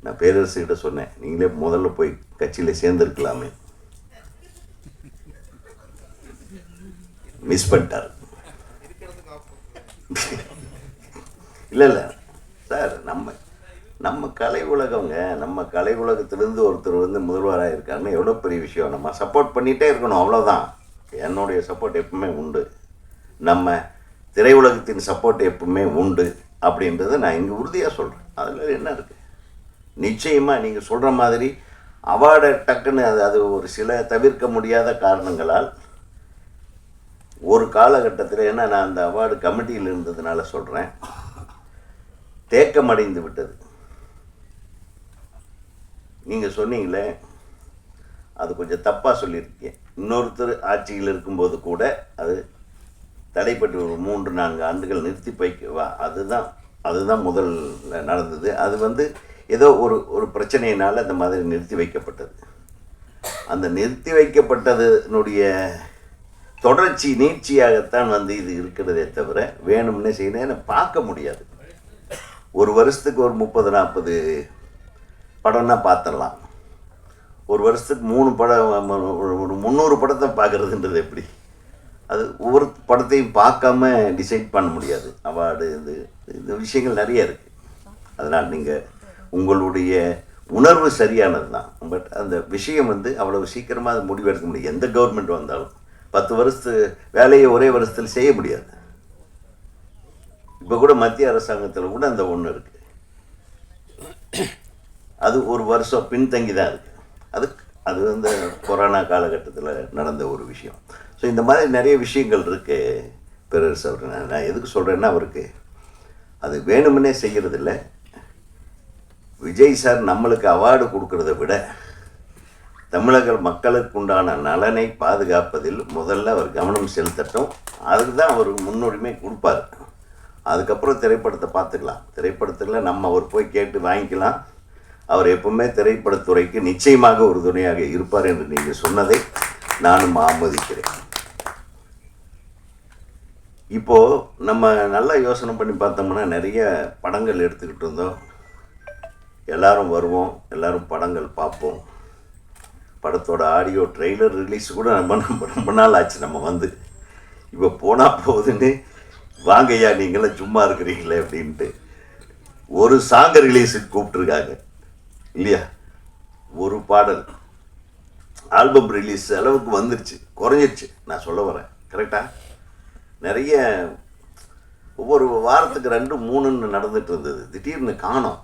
நான் பேரரசுகிட்ட சொன்னேன், நீங்களே முதல்ல போய் கட்சியில் சேர்ந்துருக்கலாமே, மிஸ் பண்ணிட்டார். இல்லை சார், நம்ம கலை உலகங்க, நம்ம கலை உலகத்திலேருந்து ஒருத்தர் முதல்வராக இருக்காருன்னு எவ்வளோ பெரிய விஷயம். நம்ம சப்போர்ட் பண்ணிகிட்டே இருக்கணும், அவ்வளோதான். என்னுடைய சப்போர்ட் எப்பவுமே உண்டு, நம்ம திரையுலகத்தின் சப்போர்ட் எப்பவுமே உண்டு அப்படின்றத நான் இங்கே உறுதியாக சொல்கிறேன். அதில் என்ன இருக்குது? நிச்சயமாக நீங்கள் சொல்கிற மாதிரி அவார்டை டக்குன்னு அது ஒரு சில தவிர்க்க முடியாத காரணங்களால் ஒரு காலகட்டத்தில், ஏன்னா நான் அந்த அவார்டு கமிட்டியில் இருந்ததுனால சொல்கிறேன், தேக்கமடைந்து விட்டது. நீங்கள் சொன்னீங்களே, அது கொஞ்சம் தப்பாக சொல்லியிருக்கீங்க. இன்னொருத்தர் ஆட்சியில் இருக்கும்போது கூட அது தடைப்பட்டு ஒரு 3-4 ஆண்டுகள் நிறுத்தி வைக்க, அதுதான் முதல் நடந்தது. அது ஏதோ ஒரு பிரச்சனையினால் அந்த மாதிரி நிறுத்தி வைக்கப்பட்டது. அந்த நிறுத்தி வைக்கப்பட்டதனுடைய தொடர்ச்சி நீட்சியாகத்தான் இது இருக்கிறதே தவிர வேணும்னே செய்யணும் பார்க்க முடியாது. ஒரு வருஷத்துக்கு ஒரு 30-40 படம்னா பார்த்துடலாம். ஒரு வருஷத்துக்கு 3 படம், ஒரு 300 படத்தை பார்க்குறதுன்றது எப்படி? அது ஒவ்வொரு படத்தையும் பார்க்காம டிசைட் பண்ண முடியாது. அவார்டு இந்த விஷயங்கள் நிறைய இருக்குது. அதனால் நீங்கள் உங்களுடைய உணர்வு சரியானது தான். பட் அந்த விஷயம் அவ்வளவு சீக்கிரமாக அது முடிவெடுக்க முடியும். எந்த கவர்மெண்ட் வந்தாலும் 10 வருஷத்து வேலையை ஒரே வருஷத்தில் செய்ய முடியாது. இப்போ கூட மத்திய அரசாங்கத்தில் கூட அந்த ஒன்று இருக்குது, அது ஒரு வருஷம் பின்தங்கி தான் இருக்குது. அது கொரோனா காலகட்டத்தில் நடந்த ஒரு விஷயம். ஸோ இந்த மாதிரி நிறைய விஷயங்கள் இருக்குது. பேரரசு அவர், நான் எதுக்கு சொல்கிறேன்னா, அவருக்கு அது வேணுமுன்னே செய்கிறதில்ல. விஜய் சார் நம்மளுக்கு அவார்டு கொடுக்கறத விட தமிழக மக்களுக்கு உண்டான நலனை பாதுகாப்பதில் முதல்ல அவர் கவனம் செலுத்தட்டும். அதுக்கு தான் அவர் முன்னுரிமை கொடுப்பார். அதுக்கப்புறம் திரைப்படத்தை பார்த்துக்கலாம். திரைப்படத்தில் நம்ம அவர் போய் கேட்டு வாங்கிக்கலாம். அவர் எப்பவுமே திரைப்படத்துறைக்கு நிச்சயமாக ஒரு துணையாக இருப்பார் என்று நீங்கள் சொன்னதை நானும் ஆமோதிக்கிறேன். இப்போது நம்ம நல்லா யோசனை பண்ணி பார்த்தோம்னா நிறைய படங்கள் எடுத்துக்கிட்டு இருந்தோம். எல்லாரும் வருவோம், எல்லாரும் படங்கள் பார்ப்போம். படத்தோட ஆடியோ ட்ரெய்லர் ரிலீஸ் கூட ரொம்ப நாள் ஆச்சு நம்ம வந்து. இப்போ போனால் போகுதுன்னு வாங்கய்யா நீங்களாம் சும்மா இருக்கிறீங்களே அப்படின்ட்டு ஒரு சாங் ரிலீஸுக்கு கூப்பிட்ருக்காங்க இல்லையா? ஒரு பாடல் ஆல்பம் ரிலீஸ் அளவுக்கு வந்துருச்சு, குறைஞ்சிருச்சு. நான் சொல்ல வரேன் கரெக்டாக. நிறைய ஒவ்வொரு வாரத்துக்கு 2-3 நடந்துட்டு இருந்தது. திடீர்னு காணோம்.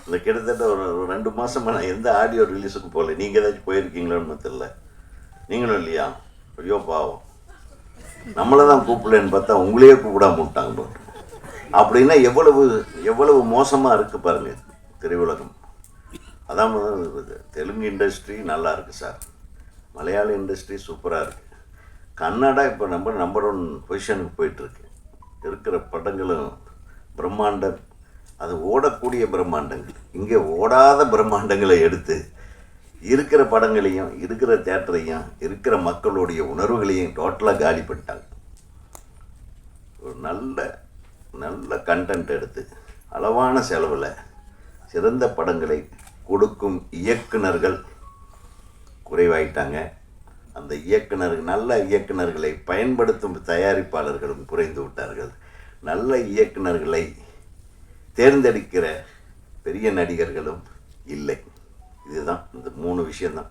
இந்த கிட்டத்தட்ட ஒரு 2 மாதமாக நான் எந்த ஆடியோ ரிலீஸுக்கு போகல. நீங்கள் ஏதாச்சும் போயிருக்கீங்களான்னு தெரியல. நீங்களும் இல்லையா? ஐயோ பாவம், நம்மளை தான் கூப்பிடலன்னு பார்த்தா உங்களையே கூப்பிடாம விட்டாங்க. அப்படின்னா எவ்வளவு மோசமாக இருக்குது பாருங்கள் திரையுலகம். அதான் தெலுங்கு இண்டஸ்ட்ரி நல்லா இருக்குது சார், மலையாள இண்டஸ்ட்ரி சூப்பராக இருக்குது, கன்னடா இப்போ நம்பர் 1 பொசிஷனுக்கு போயிட்டுருக்கு. இருக்கிற படங்களும் பிரம்மாண்டம், அது ஓடக்கூடிய பிரம்மாண்டங்கள். இங்கே ஓடாத பிரம்மாண்டங்களை எடுத்து இருக்கிற படங்களையும் இருக்கிற தேட்டரையும் இருக்கிற மக்களுடைய உணர்வுகளையும் டோட்டலாக காலி பண்ணிட்டாங்க. ஒரு நல்ல கண்டென்ட் எடுத்து அளவான செலவில் சிறந்த படங்களை கொடுக்கும் இயக்குனர்கள் குறைவாயிட்டாங்க. அந்த நல்ல இயக்குனர்களை பயன்படுத்தும் தயாரிப்பாளர்களும் குறைந்து விட்டார்கள். நல்ல இயக்குனர்களை தேர்ந்தெடுக்கிற பெரிய நடிகர்களும் இல்லை. இதுதான் இந்த 3 விஷயந்தான்.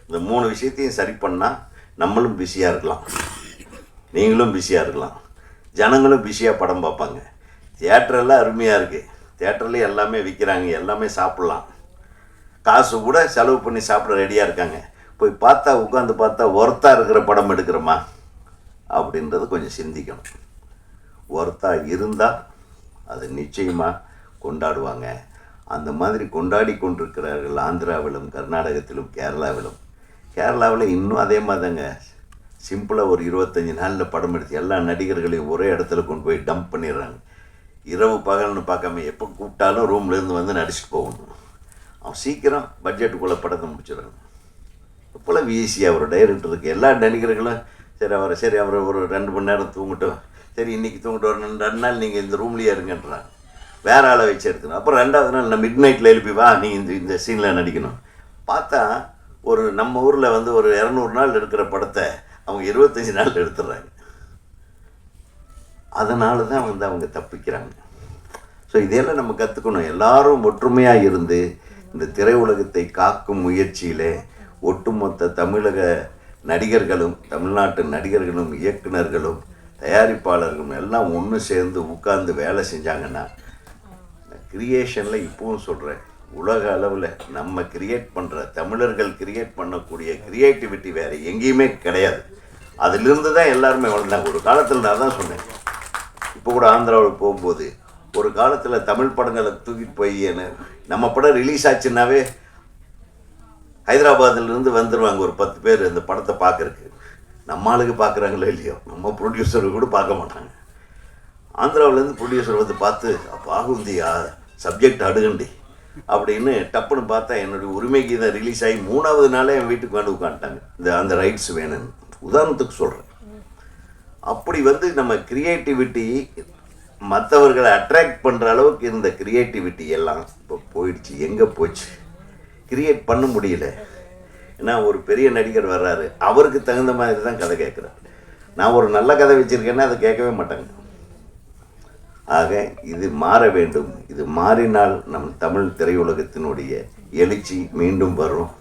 இந்த 3 விஷயத்தையும் சரி பண்ணால் நம்மளும் பிஸியாக இருக்கலாம், நீங்களும் பிஸியாக இருக்கலாம், ஜனங்களும் பிஸியாக படம் பார்ப்பாங்க. தியேட்டரெல்லாம் அருமையாக இருக்குது, தியேட்டர்லேயும் எல்லாமே விற்கிறாங்க, எல்லாமே சாப்பிட்லாம், காசு கூட செலவு பண்ணி சாப்பிட ரெடியாக இருக்காங்க. போய் பார்த்தா உட்காந்து பார்த்தா ஒர்த்தாக இருக்கிற படம் எடுக்கிறோமா அப்படின்றது கொஞ்சம் சிந்திக்கணும். ஒர்த்தாக இருந்தால் அது நிச்சயமாக கொண்டாடுவாங்க. அந்த மாதிரி கொண்டாடி கொண்டிருக்கிறார்கள் ஆந்திராவிலும் கர்நாடகத்திலும் கேரளாவிலும். கேரளாவில் இன்னும் அதே மாதிரி தாங்க, சிம்பிளாக ஒரு 25 நாளில் படம் எடுத்து எல்லா நடிகர்களையும் ஒரே இடத்துல கொண்டு போய் டம்ப் பண்ணிடுறாங்க. இரவு பகல்னு பார்க்காம எப்போ கூப்பிட்டாலும் ரூம்லேருந்து வந்து நடிச்சுட்டு போகணும். அவன் சீக்கிரம் பட்ஜெட்டுக்குள்ளே படத்தை முடிச்சிடறாங்க. இப்போலாம் ஈஸியாக ஒரு டைரக்டருக்கு எல்லா நடிகர்களும் சரி அவர் ஒரு 2 மணி நேரம் தூங்கட்டும், சரி இன்றைக்கி தூங்கிட்டு ஒரு 2 நாள் நீங்கள் இந்த ரூம்லேயே இருங்கன்றாங்க. வேறு ஆளை வச்சு எடுக்கணும். அப்புறம் 2வது நாள் நான் மிட் நைட்டில் எழுப்பி வா நீங்கள் இந்த சீனில் நடிக்கணும். பார்த்தா ஒரு நம்ம ஊரில் வந்து ஒரு 200 நாள் எடுக்கிற படத்தை அவங்க 25 நாள் எடுத்துடுறாங்க. அதனால தான் வந்து அவங்க தப்பிக்கிறாங்க. ஸோ இதையெல்லாம் நம்ம கற்றுக்கணும். எல்லாரும் ஒற்றுமையாக இருந்து இந்த திரையுலகத்தை காக்கும் முயற்சியில் ஒட்டுமொத்த தமிழக நடிகர்களும் தமிழ்நாட்டு நடிகர்களும் இயக்குனர்களும் தயாரிப்பாளர்களும் எல்லாம் ஒன்று சேர்ந்து உட்கார்ந்து வேலை செஞ்சாங்கன்னா கிரியேஷனில் இப்பவும் சொல்கிறேன், உலக அளவில் நம்ம கிரியேட் பண்ணுற தமிழர்கள் கிரியேட் பண்ணக்கூடிய கிரியேட்டிவிட்டி வேறு எங்கேயுமே கிடையாது. அதிலிருந்து தான் எல்லாருமே வளர்ந்தாங்க. ஒரு காலத்தில் நான் தான் சொன்னேன், இப்போ கூட ஆந்திராவில் போகும்போது ஒரு காலத்தில் தமிழ் படங்களை தூக்கிட்டு போய் நம்ம படம் ரிலீஸ் ஆச்சுன்னாவே ஹைதராபாத்திலேருந்து வந்துடுவாங்க ஒரு 10 பேர் இந்த படத்தை பார்க்குறக்கு. நம்ம ஆளுக்கு பார்க்குறாங்களோ இல்லையோ, நம்ம ப்ரொடியூசரு கூட பார்க்க மாட்டாங்க. ஆந்திராவிலேருந்து ப்ரொடியூசர் வந்து பார்த்து பாகுந்தியா சப்ஜெக்ட் அடுகண்டி அப்படின்னு டப்புன்னு பார்த்தா என்னுடைய உரிமை கீதம் ரிலீஸ் ஆகி 3வது நாளே என் வீட்டுக்கு வந்து உட்காந்துட்டாங்க. அந்த ரைட்ஸ் வேணும்னு உதாரணத்துக்கு சொல்கிறேன். அப்படி வந்து நம்ம கிரியேட்டிவிட்டி மற்றவர்களை அட்ராக்ட் பண்ணுற அளவுக்கு இருந்த கிரியேட்டிவிட்டி எல்லாம் இப்போ போயிடுச்சு. எங்கே போச்சு? கிரியேட் பண்ண முடியல. ஏன்னா ஒரு பெரிய நடிகர் வர்றாரு, அவருக்கு தகுந்த மாதிரி தான் கதை கேட்குறாரு. நான் ஒரு நல்ல கதை வச்சுருக்கேன்னா அதை கேட்கவே மாட்டாங்க. ஆக இது மாற வேண்டும். இது மாறினால் நம் தமிழ் திரையுலகத்தினுடைய எழுச்சி மீண்டும் வரும்.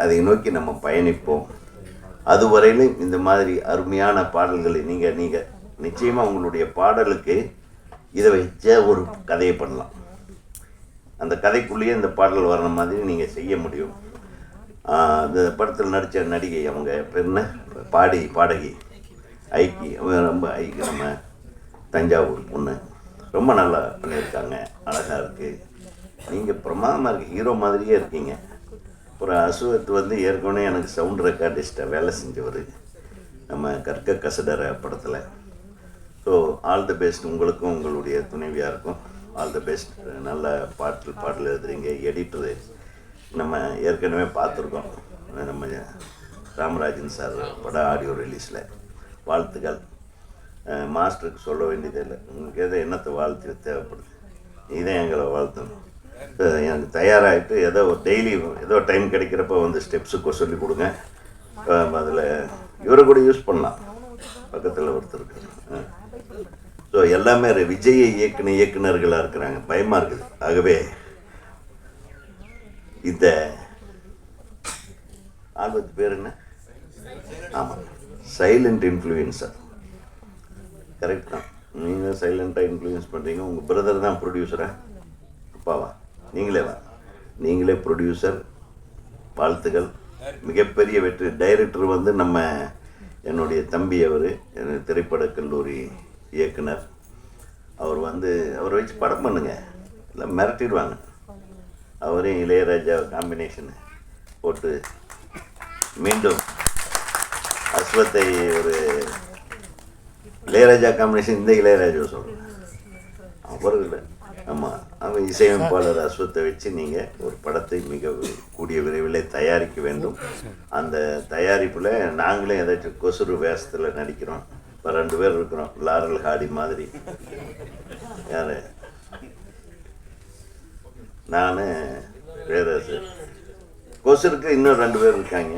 அதை நோக்கி நம்ம பயணிப்போம். அதுவரையிலும் இந்த மாதிரி அருமையான பாடல்களை நீங்கள் நிச்சயமாக உங்களுடைய பாடலுக்கு இதை வச்ச ஒரு கதையை பண்ணலாம். அந்த கதைக்குள்ளேயே இந்த பாடல் வர்ற மாதிரி நீங்கள் செய்ய முடியும். இந்த படத்தில் நடித்த நடிகை அவங்க என்ன பாடகி ஐக்கி, ரொம்ப ஐக்கி, நம்ம தஞ்சாவூர் பொண்ணு ரொம்ப நல்லா பண்ணியிருக்காங்க. அழகாக இருக்குது. நீங்கள் பிரமாதமாக இருக்குது, ஹீரோ மாதிரியே இருக்கீங்க. அப்புறம் அஸ்வத் வந்து ஏற்கனவே எனக்கு சவுண்ட் ரெக்கார்டிஸ்ட்டாக வேலை செஞ்சவர் நம்ம கற்க கசடற படத்தில். ஸோ ஆல் தி பெஸ்ட் உங்களுக்கும் உங்களுடைய துணைவியாருக்கும் ஆல் தி பெஸ்ட். நல்ல பாடல் எழுதுறீங்க. எடிட்டரு நம்ம ஏற்கனவே பார்த்துருக்கோம், நம்ம ராமராஜன் சார் பட ஆடியோ ரிலீஸில். வாழ்த்துக்கள். மாஸ்டருக்கு சொல்ல வேண்டியதில்லை, உங்களுக்கு எதோ என்னத்தை வாழ்த்து தேவைப்படுது, இதான் எங்களை வாழ்த்தணும். எனக்கு தயாராகிட்டு ஏதோ டெய்லி ஏதோ டைம் கிடைக்கிறப்ப வந்து ஸ்டெப்ஸுக்கு சொல்லி கொடுங்க. அதில் இவரை கூட யூஸ் பண்ணலாம், பக்கத்தில் ஒருத்தர் இருக்கு. ஸோ எல்லாமே விஜயை இயக்குனர்களாக இருக்கிறாங்க, பயமாக இருக்குது. ஆகவே இந்த ஆல்பத்து பேர் என்ன? ஆமாம், சைலண்ட் இன்ஃப்ளூயன்சர். கரெக்ட் தான், நீங்கள் சைலண்ட்டாக இன்ஃப்ளூயன்ஸ் பண்ணுறீங்க. உங்கள் பிரதர் தான் ப்ரொடியூசரா? அப்பாவா? நீங்களே ப்ரொடியூசர். வாழ்த்துக்கள், மிகப்பெரிய வெற்றி. டைரக்டர் வந்து நம்ம என்னுடைய தம்பி, அவர் திரைப்பட கல்லூரி இயக்குனர். அவர் வந்து அவரை வச்சு படம் பண்ணுங்க, இல்லை மிரட்டிடுவாங்க. அவரையும் இளையராஜா காம்பினேஷனு போட்டு மீண்டும் அஸ்வத்தை ஒரு இளையராஜா காம்பினேஷன். இந்த இளையராஜா சொல்கிறேன், அவர் இல்லை. ஆமாம், அவன் இசையமைப்பாளர் அஸ்வத்தை வச்சு நீங்கள் ஒரு படத்தை மிக கூடிய விரைவில் தயாரிக்க வேண்டும். அந்த தயாரிப்பில் நாங்களே ஏதாச்சும் கொசுறு வேஷத்தில் நடிக்கிறோம். இப்போ 2 பேர் இருக்கிறோம், லாரல் ஹாடி மாதிரி. யார்? நான், பேரரசு. கொசுருக்கு இன்னும் 2 பேர் இருக்காங்க,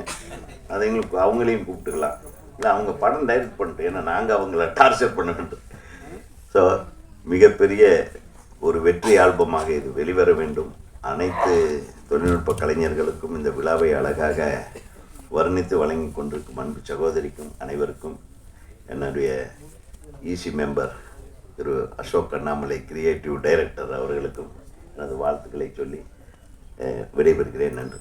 அதுங்களுக்கு அவங்களையும் கூப்பிட்டுக்கலாம். இல்லை, அவங்க படம் டைரக்ட் பண்ணிட்டு, ஏன்னா நாங்கள் அவங்கள டார்ச்சர் பண்ண வேண்டும். ஸோ மிகப்பெரிய ஒரு வெற்றி ஆல்பமாக இது வெளிவர வேண்டும். அனைத்து தொழில்நுட்ப கலைஞர்களுக்கும் இந்த விழாவை அழகாக வர்ணித்து வழங்கி கொண்டிருக்கும் அன்பு சகோதரிக்கும் அனைவருக்கும், என்னுடைய ஈசி மெம்பர் திரு அசோக் அண்ணாமலை கிரியேட்டிவ் டைரக்டர் அவர்களுக்கும் எனது வாழ்த்துக்களை சொல்லி விடைபெறுகிறேன். நன்றி.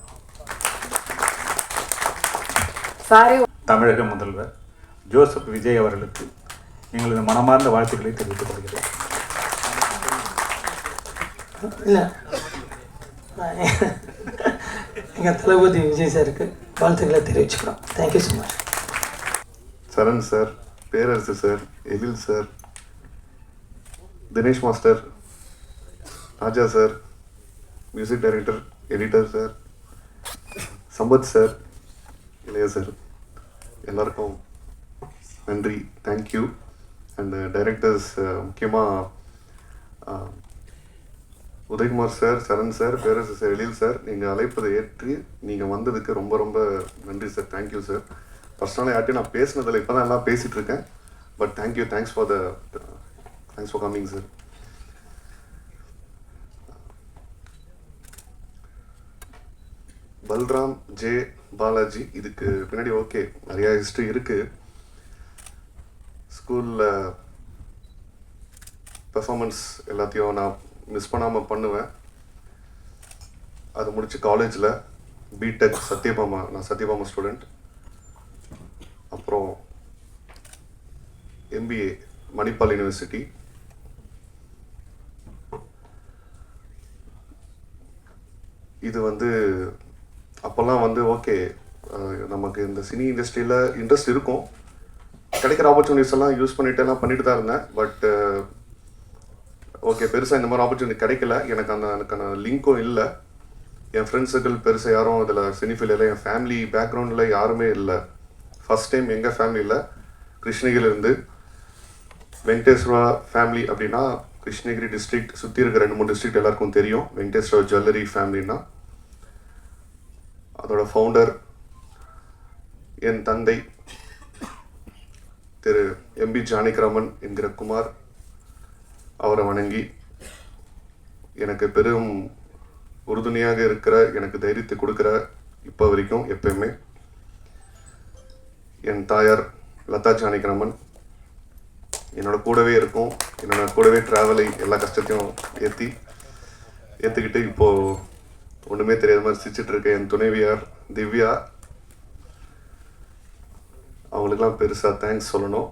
தமிழக முதல்வர் ஜோசப் விஜய் அவர்களுக்கு எங்களது மனமார்ந்த வாழ்த்துக்களை தெரிவித்துக் கொள்கிறேன். இல்லை, எங்கள் தளபதி விஜய் சாருக்கு வாழ்த்துக்களை தெரிவிச்சுக்கிறோம். Thank you so much. Saran sir, Perarasu sir, Ezhil sir, Dinesh master, Raja sir, music director, editor sir, Sampath sir, Ilaiya sir, எல்லாருக்கும் நன்றி, தேங்க்யூ. அண்ட் டைரக்டர்ஸ் முக்கியமாக Udayakumar sir, Saran sir, Perarasu sir, Ezhil sir, நீங்கள் அழைப்பதை ஏற்றி நீங்கள் வந்ததுக்கு ரொம்ப ரொம்ப நன்றி சார். Thank you sir. பர்சனலாக யார்ட்டையும் நான் பேசினதில்லை, இப்போ தான் எல்லாம் பேசிகிட்டு இருக்கேன். But thank you, thanks for coming sir. Balram J Balaji, இதுக்கு பின்னாடி ஓகே நிறையா ஹிஸ்ட்ரி இருக்குது. ஸ்கூலில் பெர்ஃபார்மன்ஸ் எல்லாத்தையும் நான் மிஸ் பண்ணாமல் பண்ணுவேன். அது முடித்து காலேஜில் பிடெக் சத்யபாமா, நான் சத்யபாமா ஸ்டூடெண்ட். அப்புறம் எம்பிஏ மணிப்பால் யூனிவர்சிட்டி. இது வந்து அப்போல்லாம் வந்து ஓகே, நமக்கு இந்த சினி இண்டஸ்ட்ரியில் இன்ட்ரெஸ்ட் இருக்கும், கிடைக்கிற ஆப்பர்ச்சுனிட்டிஸ் எல்லாம் யூஸ் பண்ணிட்டு தான் இருந்தேன். பட் ஓகே, பெருசாக இந்த மாதிரி ஆப்பர்ச்சுனிட்டி கிடைக்கல. எனக்கான லிங்க்கும் இல்லை. என் ஃப்ரெண்ட்ஸ் சர்க்கிள் பெருசாக யாரும் இதில் சினிஃபீல் இல்லை. என் ஃபேமிலி பேக்ரவுண்டில் யாருமே இல்லை. ஃபஸ்ட் டைம் எங்கள் ஃபேமிலியில் கிருஷ்ணகிரியிலேருந்து வெங்கடேஸ்வரா ஃபேமிலி அப்படின்னா கிருஷ்ணகிரி டிஸ்ட்ரிக்ட் சுற்றி இருக்கிற 2-3 டிஸ்ட்ரிக்ட் எல்லாருக்கும் தெரியும். வெங்கடேஸ்வரா ஜுவல்லரி ஃபேமிலின்னா அதோட ஃபவுண்டர் என் தந்தை திரு எம்பி ஜானகிராமன் என்கிற குமார். அவரை வணங்கி எனக்கு பெரும் உறுதுணையாக இருக்கிற, எனக்கு தைரியத்தை கொடுக்குற இப்போ வரைக்கும் எப்பயுமே என் தாயார் லதா ஜானகிராமன் என்னோட கூடவே இருக்கும். என்னோட கூடவே ட்ராவலை எல்லா கஷ்டத்தையும் ஏற்றுக்கிட்டு இப்போது ஒன்றுமே தெரியாத மாதிரி சிரிச்சிட்டு இருக்க என் துணைவியார் திவ்யா, அவங்களுக்கெல்லாம் பெருசாக தேங்க்ஸ் சொல்லணும்.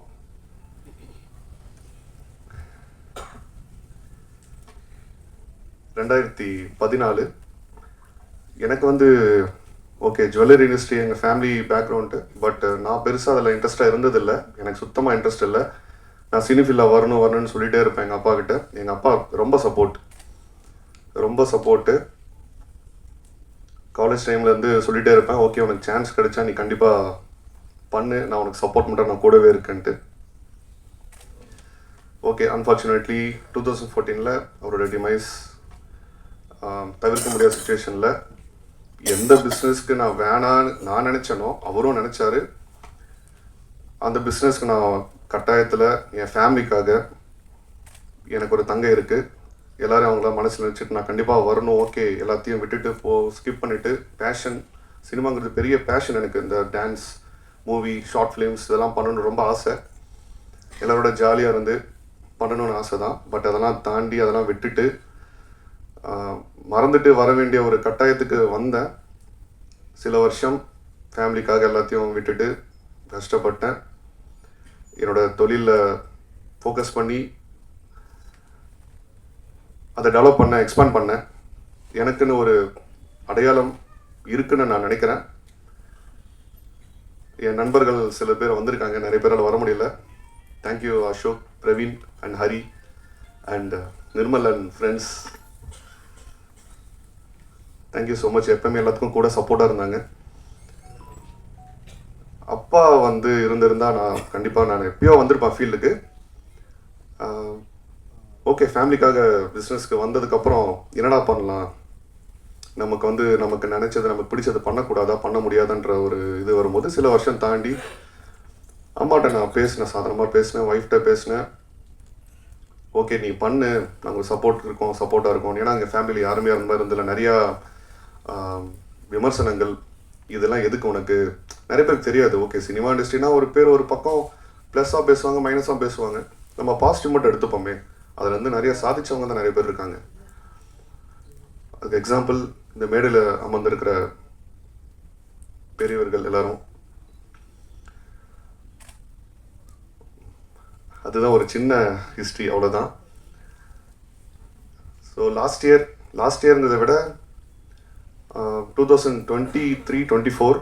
(2014) எனக்கு வந்து ஓகே ஜுவல்லரி இண்டஸ்ட்ரி எங்கள் ஃபேமிலி பேக்ரவுண்டு, பட் நான் பெருசாக அதில் இன்ட்ரெஸ்ட்டாக இருந்ததில்லை. எனக்கு சுத்தமாக இன்ட்ரெஸ்ட் இல்லை. நான் சினிஃபீல்டில் வரணும்னு சொல்லிகிட்டே இருப்பேன் எங்கள் அப்பா கிட்ட. எங்கள் அப்பா ரொம்ப சப்போர்ட்டு. காலேஜ் டைம்லேருந்து சொல்லிகிட்டே இருப்பேன், ஓகே உனக்கு சான்ஸ் கிடைச்சா நீ கண்டிப்பாக பண்ணு, நான் உனக்கு சப்போர்ட் பண்ணுறேன், நான் கூடவே இருக்கேன்ட்டு. ஓகே, அன்ஃபார்ச்சுனேட்லி 2014 அவரோட டிமைஸ் தவிர்க்க முடியாத சுச்சுவேஷனில் எந்த பிஸ்னஸ்க்கு நான் வேணான்னு நான் நினச்சேனோ அவரும் நினச்சாரு. அந்த பிஸ்னஸ்க்கு நான் கட்டாயத்தில் என் ஃபேமிலிக்காக, எனக்கு ஒரு தங்கை இருக்குது, எல்லோரும் அவங்கள மனசில் நினச்சிட்டு நான் கண்டிப்பாக வரணும். ஓகே எல்லாத்தையும் விட்டுட்டு ஸ்கிப் பண்ணிவிட்டு, பேஷன் சினிமாங்கிறது பெரிய பேஷன் எனக்கு. இந்த டான்ஸ், மூவி, ஷார்ட் ஃபிலிம்ஸ் இதெல்லாம் பண்ணணும்னு ரொம்ப ஆசை. எல்லோரோட ஜாலியாக இருந்து பண்ணணும்னு ஆசை தான். பட் அதெல்லாம் தாண்டி அதெல்லாம் விட்டுட்டு மறந்துட்டு வர வேண்டிய ஒரு கட்டாயத்துக்கு வந்தேன். சில வருஷம் ஃபேமிலிக்காக எல்லாத்தையும் விட்டுட்டு கஷ்டப்பட்டேன். என்னோடய தொழிலில் ஃபோக்கஸ் பண்ணி அதை டெவலப் பண்ணேன், எக்ஸ்பேண்ட் பண்ணேன். எனக்குன்னு ஒரு அடையாளம் இருக்குன்னு நான் நினைக்கிறேன். என் நண்பர்கள் சில பேர் வந்திருக்காங்க, நிறைய பேரால் வர முடியல. Thank you Ashok, Praveen and Hari and Nirmal and friends. Thank you so much. எப்பவுமே எல்லாத்துக்கும் கூட சப்போர்ட்டாக இருந்தாங்க. அப்பா இருந்திருந்தால் நான் எப்பயோ வந்திருப்பேன் ஃபீல்டுக்கு. ஓகே ஃபேமிலிக்காக பிஸ்னஸ்க்கு வந்ததுக்கப்புறம் என்னடா பண்ணலாம், நமக்கு நினச்சது நமக்கு பிடிச்சது பண்ணக்கூடாதா, பண்ண முடியாதுன்ற ஒரு இது வரும்போது சில வருஷம் தாண்டி அம்மாட்ட நான் பேசினேன், சாதாரணமாக பேசினேன், ஒய்ஃப்ட்ட பேசினேன். ஓகே நீ பண்ணு, நாங்கள் சப்போர்ட்டாக இருக்கோம். ஏன்னா எங்கள் ஃபேமிலி யாருமே அந்த மாதிரி இருந்ததில்லை. நிறையா விமர்சனங்கள், இதெல்லாம் எதுக்கு உனக்கு, நிறைய பேருக்கு தெரியாது. ஓகே சினிமா இண்டஸ்ட்ரினா ஒரு பேர் ஒரு பக்கம் ப்ளஸ்ஸாக பேசுவாங்க, மைனஸாக பேசுவாங்க. நம்ம பாசிட்டிவ் மட்டும் எடுத்துப்போமே, அதில் நிறைய சாதிச்சவங்க தான் நிறைய பேர் இருக்காங்க. அதுக்கு எக்ஸாம்பிள் இந்த மேடையில் அமர்ந்திருக்கிற பெரியவர்கள் எல்லாரும். அதுதான் ஒரு சின்ன ஹிஸ்ட்ரி, அவ்வளோதான். ஸோ லாஸ்ட் இயர்ன்றதை விட 2023-24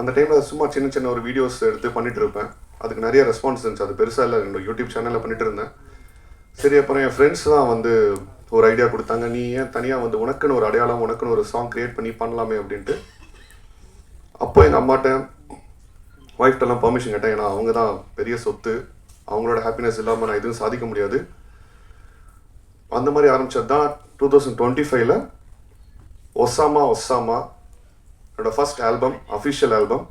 அந்த டைமில் சும்மா சின்ன ஒரு வீடியோஸ் எடுத்து பண்ணிகிட்டு இருப்பேன். அதுக்கு நிறைய ரெஸ்பான்ஸ் இருந்துச்சு. அது பெருசாக இல்லை, என்னோட யூடியூப் சேனலில் பண்ணிகிட்டு இருந்தேன். சரி அப்புறம் என் ஃப்ரெண்ட்ஸ் தான் ஒரு ஐடியா கொடுத்தாங்க, நீ ஏன் தனியாக உனக்குன்னு ஒரு அடையாளம், உனக்குன்னு ஒரு சாங் க்ரியேட் பண்ணி பண்ணலாமே அப்படின்ட்டு. அப்போ எங்கள் அம்மாட்ட ஒய்ஃப்டெல்லாம் பர்மிஷன் கேட்டேன். ஏன்னா அவங்க தான் பெரிய சொத்து, அவங்களோட ஹாப்பினஸ் இல்லாமல் நான் எதுவும் சாதிக்க முடியாது. அந்த மாதிரி ஆரம்பித்தது தான் 2025 ஒசாமா என்னோடய ஃபர்ஸ்ட் ஆல்பம், அஃபிஷியல் ஆல்பம்.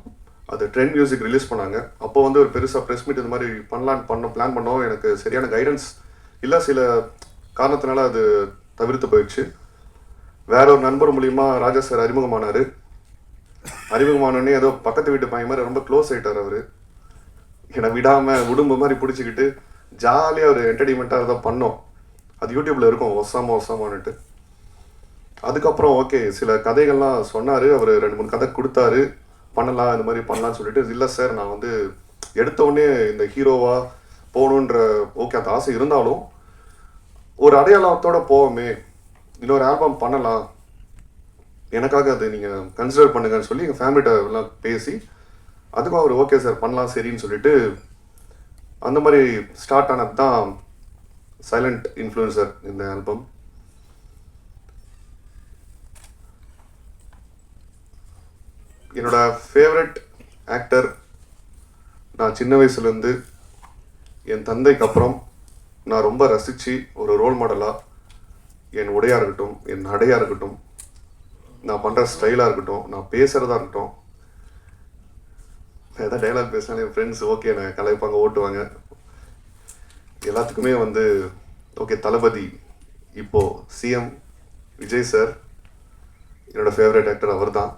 அது ட்ரெண்ட் மியூசிக் ரிலீஸ் பண்ணாங்க. அப்போ ஒரு பெருசாக ப்ரெஸ் மீட் இந்த மாதிரி பிளான் பண்ணோம். எனக்கு சரியான கைடன்ஸ் இல்லை, சில காரணத்தினால அது தவிர்த்து போயிடுச்சு. வேற ஒரு நண்பர் மூலிமா ராஜா சார் அறிமுகமானோடனே ஏதோ பக்கத்து வீட்டு பையன் மாதிரி ரொம்ப க்ளோஸ் ஆகிட்டார். அவர் என்னை விடாமல் உடும்பு மாதிரி பிடிச்சிக்கிட்டு ஜாலியாக ஒரு என்டர்டெயின்மெண்ட்டாக தான் பண்ணோம். அது யூடியூப்பில் இருக்கும், ஒசாமான்னுட்டு. அதுக்கப்புறம் ஓகே சில கதைகள்லாம் சொன்னார். அவர் 2-3 கதை கொடுத்தாரு, பண்ணலாம் இந்த மாதிரி பண்ணலான்னு சொல்லிட்டு. இல்லை சார் நான் எடுத்தோடனே இந்த ஹீரோவாக போகணுன்ற ஓகே அந்த ஆசை இருந்தாலும் ஒரு அடையாளத்தோடு போவோமே, இன்னொரு ஆல்பம் பண்ணலாம், எனக்காக அது நீங்கள் கன்சிடர் பண்ணுங்கன்னு சொல்லி எங்கள் ஃபேமிலிகிட்ட எல்லாம் பேசி அதுக்கும் அவர் ஓகே சார் பண்ணலாம் சரின்னு சொல்லிட்டு அந்த மாதிரி ஸ்டார்ட் ஆனது தான் சைலண்ட் இன்ஃப்ளூயன்சர் இந்த ஆல்பம். என்னோட ஃபேவரட் ஆக்டர் நான் சின்ன வயசுலேருந்து என் தந்தைக்கு அப்புறம் நான் ரொம்ப ரசித்து ஒரு ரோல் மாடலாக என் உடையாக இருக்கட்டும், என் நடையாக இருக்கட்டும், நான் பண்ணுற ஸ்டைலாக இருக்கட்டும், நான் பேசுகிறதா இருக்கட்டும், நான் எதாவது டைலாக் பேசினாலும் என் ஃப்ரெண்ட்ஸ் ஓகே நான் கலாய்ப்பாங்க, ஓட்டுவாங்க. எல்லாத்துக்குமே ஓகே தளபதி, இப்போது சிஎம் விஜய் சார் என்னோடய ஃபேவரட் ஆக்டர் அவர் தான்.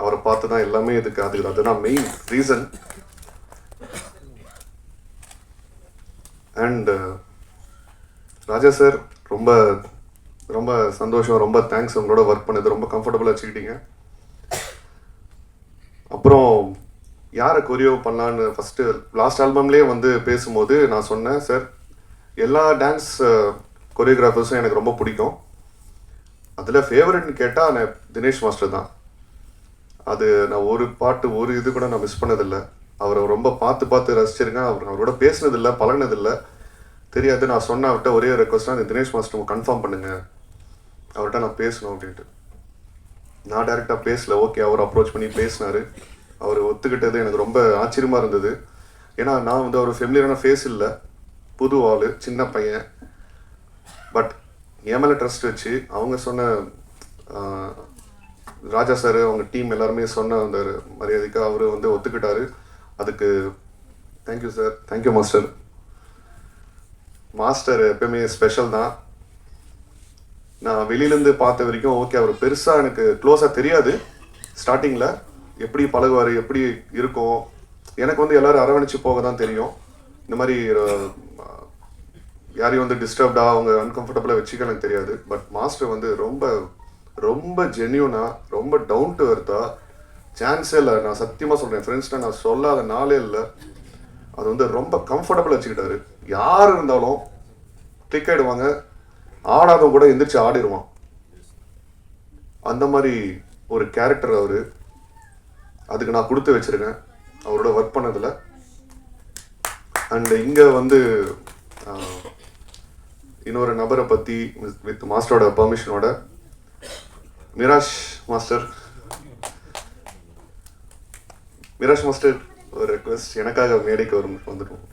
அவரை பார்த்து தான் எல்லாமே அதுதான் main reason. And Raja sir ரொம்ப ரொம்ப சந்தோஷம், ரொம்ப தேங்க்ஸ். உங்களோட ஒர்க் பண்ணது ரொம்ப கம்ஃபர்டபுளாக வச்சுக்கிட்டீங்க. அப்புறம் யாரை கொரியோ பண்ணலான்னு ஃபஸ்ட்டு லாஸ்ட் ஆல்பம்லேயே பேசும்போது நான் சொன்னேன், சார் எல்லா டான்ஸ் கொரியோகிராஃபர்ஸும் எனக்கு ரொம்ப பிடிக்கும், அதில் ஃபேவரட்னு கேட்டால் நான் தினேஷ் மாஸ்டர் தான். அது நான் ஒரு பாட்டு ஒரு இது கூட நான் மிஸ் பண்ணதில்லை. அவரை ரொம்ப பார்த்து ரசிச்சிருக்கேன். அவரோட பேசினதில்லை, பழகினதில்லை, தெரியாது. நான் சொன்ன அவர்கிட்ட ஒரே ரெக்வஸ்ட்டாக இந்த தினேஷ் மாஸ்டர் கன்ஃபார்ம் பண்ணுங்கள், அவர்கிட்ட நான் பேசணும் அப்படின்ட்டு. நான் டைரெக்டாக பேசல, ஓகே அவர் அப்ரோச் பண்ணி பேசினார். அவர் ஒத்துக்கிட்டது எனக்கு ரொம்ப ஆச்சரியமாக இருந்தது. ஏன்னா நான் வந்து அவர் ஃபெமிலியரான ஃபேஸ் இல்லை, புது ஆள், சின்ன பையன். பட் என் மேலே ட்ரஸ்ட் வச்சு அவங்க சொன்ன ராஜா சார் அவங்க டீம் எல்லாருமே சொன்ன அந்த மரியாதைக்கு அவர் வந்து ஒத்துக்கிட்டாரு. அதுக்கு thank you sir, thank you master. Master எப்பயுமே ஸ்பெஷல் தான். நான் வெளியிலேருந்து பார்த்த வரைக்கும் ஓகே அவர் பெருசாக எனக்கு க்ளோஸாக தெரியாது. ஸ்டார்டிங்கில் எப்படி பழகுவார், எப்படி இருக்கும், எனக்கு வந்து எல்லோரும் அரவணைச்சு போக தான் தெரியும். இந்த மாதிரி யாரையும் வந்து டிஸ்டர்ப்டாக அவங்க அன்கம்ஃபர்டபுளாக வச்சுக்க எனக்கு தெரியாது. பட் மாஸ்டர் வந்து ரொம்ப ரொம்ப ஜென்யூனாக, ரொம்ப டவுன் டு எர்த்தாக, சான்ஸே இல்லை. நான் சத்தியமாக சொல்கிறேன், ஃப்ரெண்ட்ஸ்னால் நான் சொல்லாத நாளே இல்லை. அது வந்து ரொம்ப கம்ஃபர்டபுளாக வச்சுக்கிட்டாரு. யார் இருந்தாலும் கிளிக் ஆகிடுவாங்க, ஆடாதவங்க கூட எந்திரிச்சு ஆடிடுவான். அந்த மாதிரி ஒரு கேரக்டர் அவர். அதுக்கு நான் கொடுத்து வச்சுருக்கேன் அவரோட ஒர்க் பண்ணதில். அண்ட் இங்கே வந்து இன்னொரு நபரை பற்றி வித் மாஸ்டரோட பர்மிஷனோட மிராஷ் மாஸ்டர் ஒரு ரெக்வெஸ்ட், எனக்காக மேடைக்கு வந்துடும்.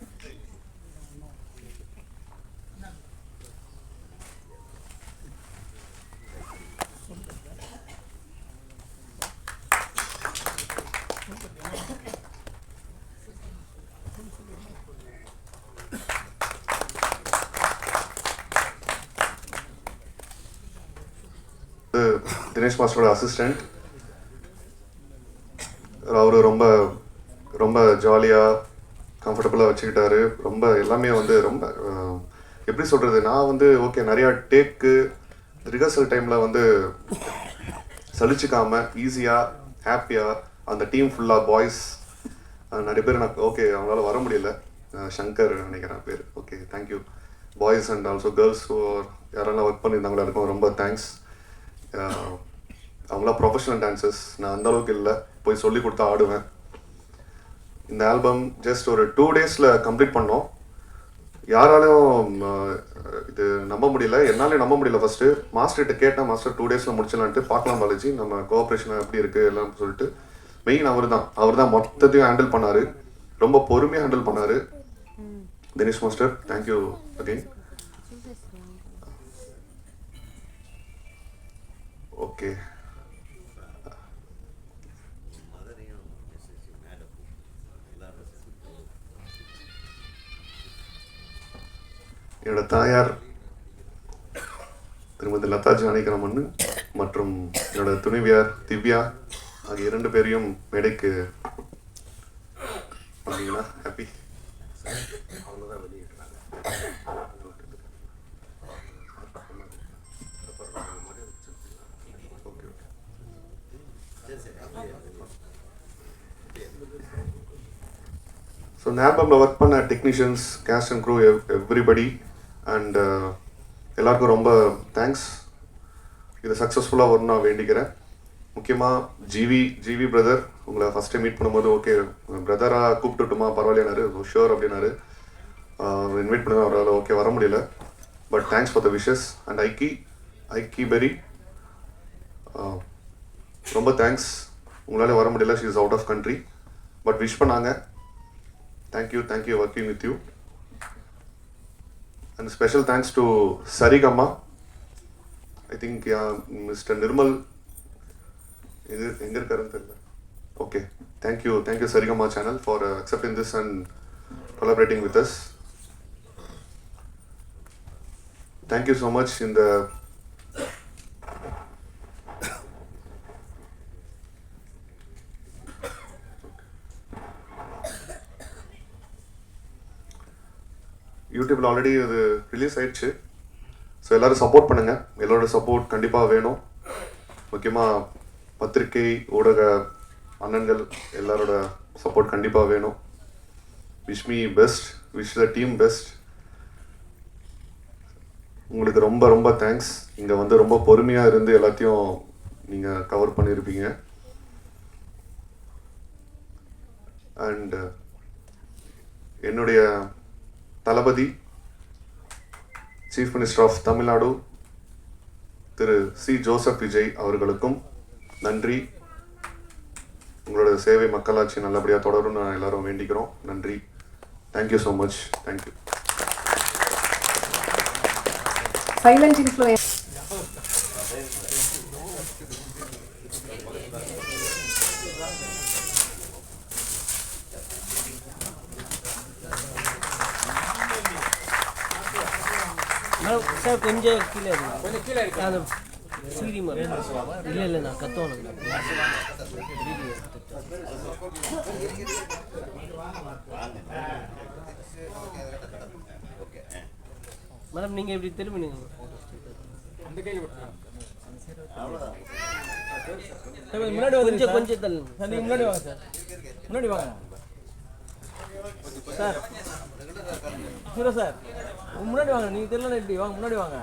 தினேஷ் மாஸ்டரோட அசிஸ்டண்ட். அவர் ரொம்ப ரொம்ப ஜாலியாக கம்ஃபர்டபுளாக வச்சுக்கிட்டாரு. ரொம்ப எல்லாமே வந்து ரொம்ப எப்படி சொல்கிறது, நான் வந்து ஓகே நிறையா டேக்கு ரிஹர்சல் டைமில் வந்து சலிச்சிக்காமல் ஈஸியாக ஹாப்பியாக அந்த டீம் ஃபுல்லாக பாய்ஸ் நிறைய பேர் நான் ஓகே அவங்களால வர முடியல, சங்கர் நினைக்கிறேன் பேர், okay thank you. Boys and also girls யாரெல்லாம் ஒர்க் பண்ணியிருந்தாங்களோ இருக்கும் ரொம்ப தேங்க்ஸ். அவங்களாம் ப்ரொஃபஷனல் டான்சர்ஸ், நான் அந்தளவுக்கு இல்லை, போய் சொல்லி கொடுத்தா ஆடுவேன். இந்த ஆல்பம் ஜஸ்ட் ஒரு 2 days கம்ப்ளீட் பண்ணோம். யாராலையும் இது நம்ப முடியல, என்னாலே நம்ப முடியல. ஃபஸ்ட்டு மாஸ்டர்கிட்ட கேட்டேன், மாஸ்டர் 2 days முடிச்சலான்ட்டு, பார்க்கலாம் பாலாஜி நம்ம கோஆப்ரேஷன் எப்படி இருக்குது எல்லாம் சொல்லிட்டு. மெயின் அவர் தான் மொத்தத்தையும் ஹேண்டில் பண்ணார், ரொம்ப பொறுமையாக ஹேண்டில் பண்ணார். Dinesh master thank you again. Okay, என்னோட தாயார் திருமதி லதா ஜானகிராமன் மற்றும் என்னோட துணைவியார் திவ்யா ஆகிய 2 பேரையும் மேடைக்கு வந்தீங்கன்னா ஹாப்பி. ஸோ இந்த ஆல்பமில் ஒர்க் பண்ண technicians, cast and crew, everybody and எல்லாருக்கும் ரொம்ப தேங்க்ஸ். இது சக்ஸஸ்ஃபுல்லாக வரும்னு நான் வேண்டிக்கிறேன். முக்கியமாக ஜிவி பிரதர், உங்களை ஃபஸ்ட் டைம் மீட் பண்ணும்போது ஓகே பிரதராக கூப்பிட்டுட்டுமா பரவாயில்லையானாரு, ஷோர் அப்படின்னாரு. இன்வைட் பண்ணுவேன், அவரால் ஓகே வர முடியல, but thanks for the wishes. And Aikki Berry ரொம்ப தேங்க்ஸ், உங்களால் வர முடியல, she is out of country, but wish பண்ணாங்க. Thank you working with you. And special thanks to சரிகம்மா. I think mister Nirmal எங்கே இருக்காருன்னு தெரியல. Okay, thank you Saregama channel for accepting this and collaborating with us. Thank you so much. இந்த யூடியூப்பில் ஆல்ரெடி அது ரிலீஸ் ஆயிடுச்சு. ஸோ எல்லோரும் சப்போர்ட் பண்ணுங்கள், எல்லோரோட சப்போர்ட் கண்டிப்பாக வேணும். முக்கியமாக பத்திரிகை ஊடக அண்ணன்கள் எல்லாரோட சப்போர்ட் கண்டிப்பாக வேணும். Wish me best, wish the team best. உங்களுக்கு ரொம்ப ரொம்ப தேங்க்ஸ். இங்கே வந்து ரொம்ப பொறுமையாக இருந்து எல்லாத்தையும் நீங்கள் கவர் பண்ணியிருப்பீங்க. அண்ட் என்னுடைய Thalapathy chief minister of Tamil Nadu Thiru C Joseph Vijay அவர்களுக்கும் நன்றி. உங்களோட சேவை மக்களாட்சி நல்லபடியாக தொடரும் நான் எல்லாரும் வேண்டிக்கிறோம். நன்றி. Thank you so much. Thank you. Silent influence. Sir கொஞ்சம் கீழே கொஞ்சம் கீழே அது சீரி மாதிரி இல்லை இல்லை நான் கத்தோணும் மேடம் நீங்கள் இப்படி திரும்பினீங்க முன்னாடி வந்து கொஞ்சம் தள்ளுங்க நீங்கள் முன்னாடி வாங்க சார் முன்னாடி வாங்க சார் ஹீரோ சார் முன்னாடி வாங்க நீங்கள் தெரியல இப்படி வாங்க முன்னாடி வாங்க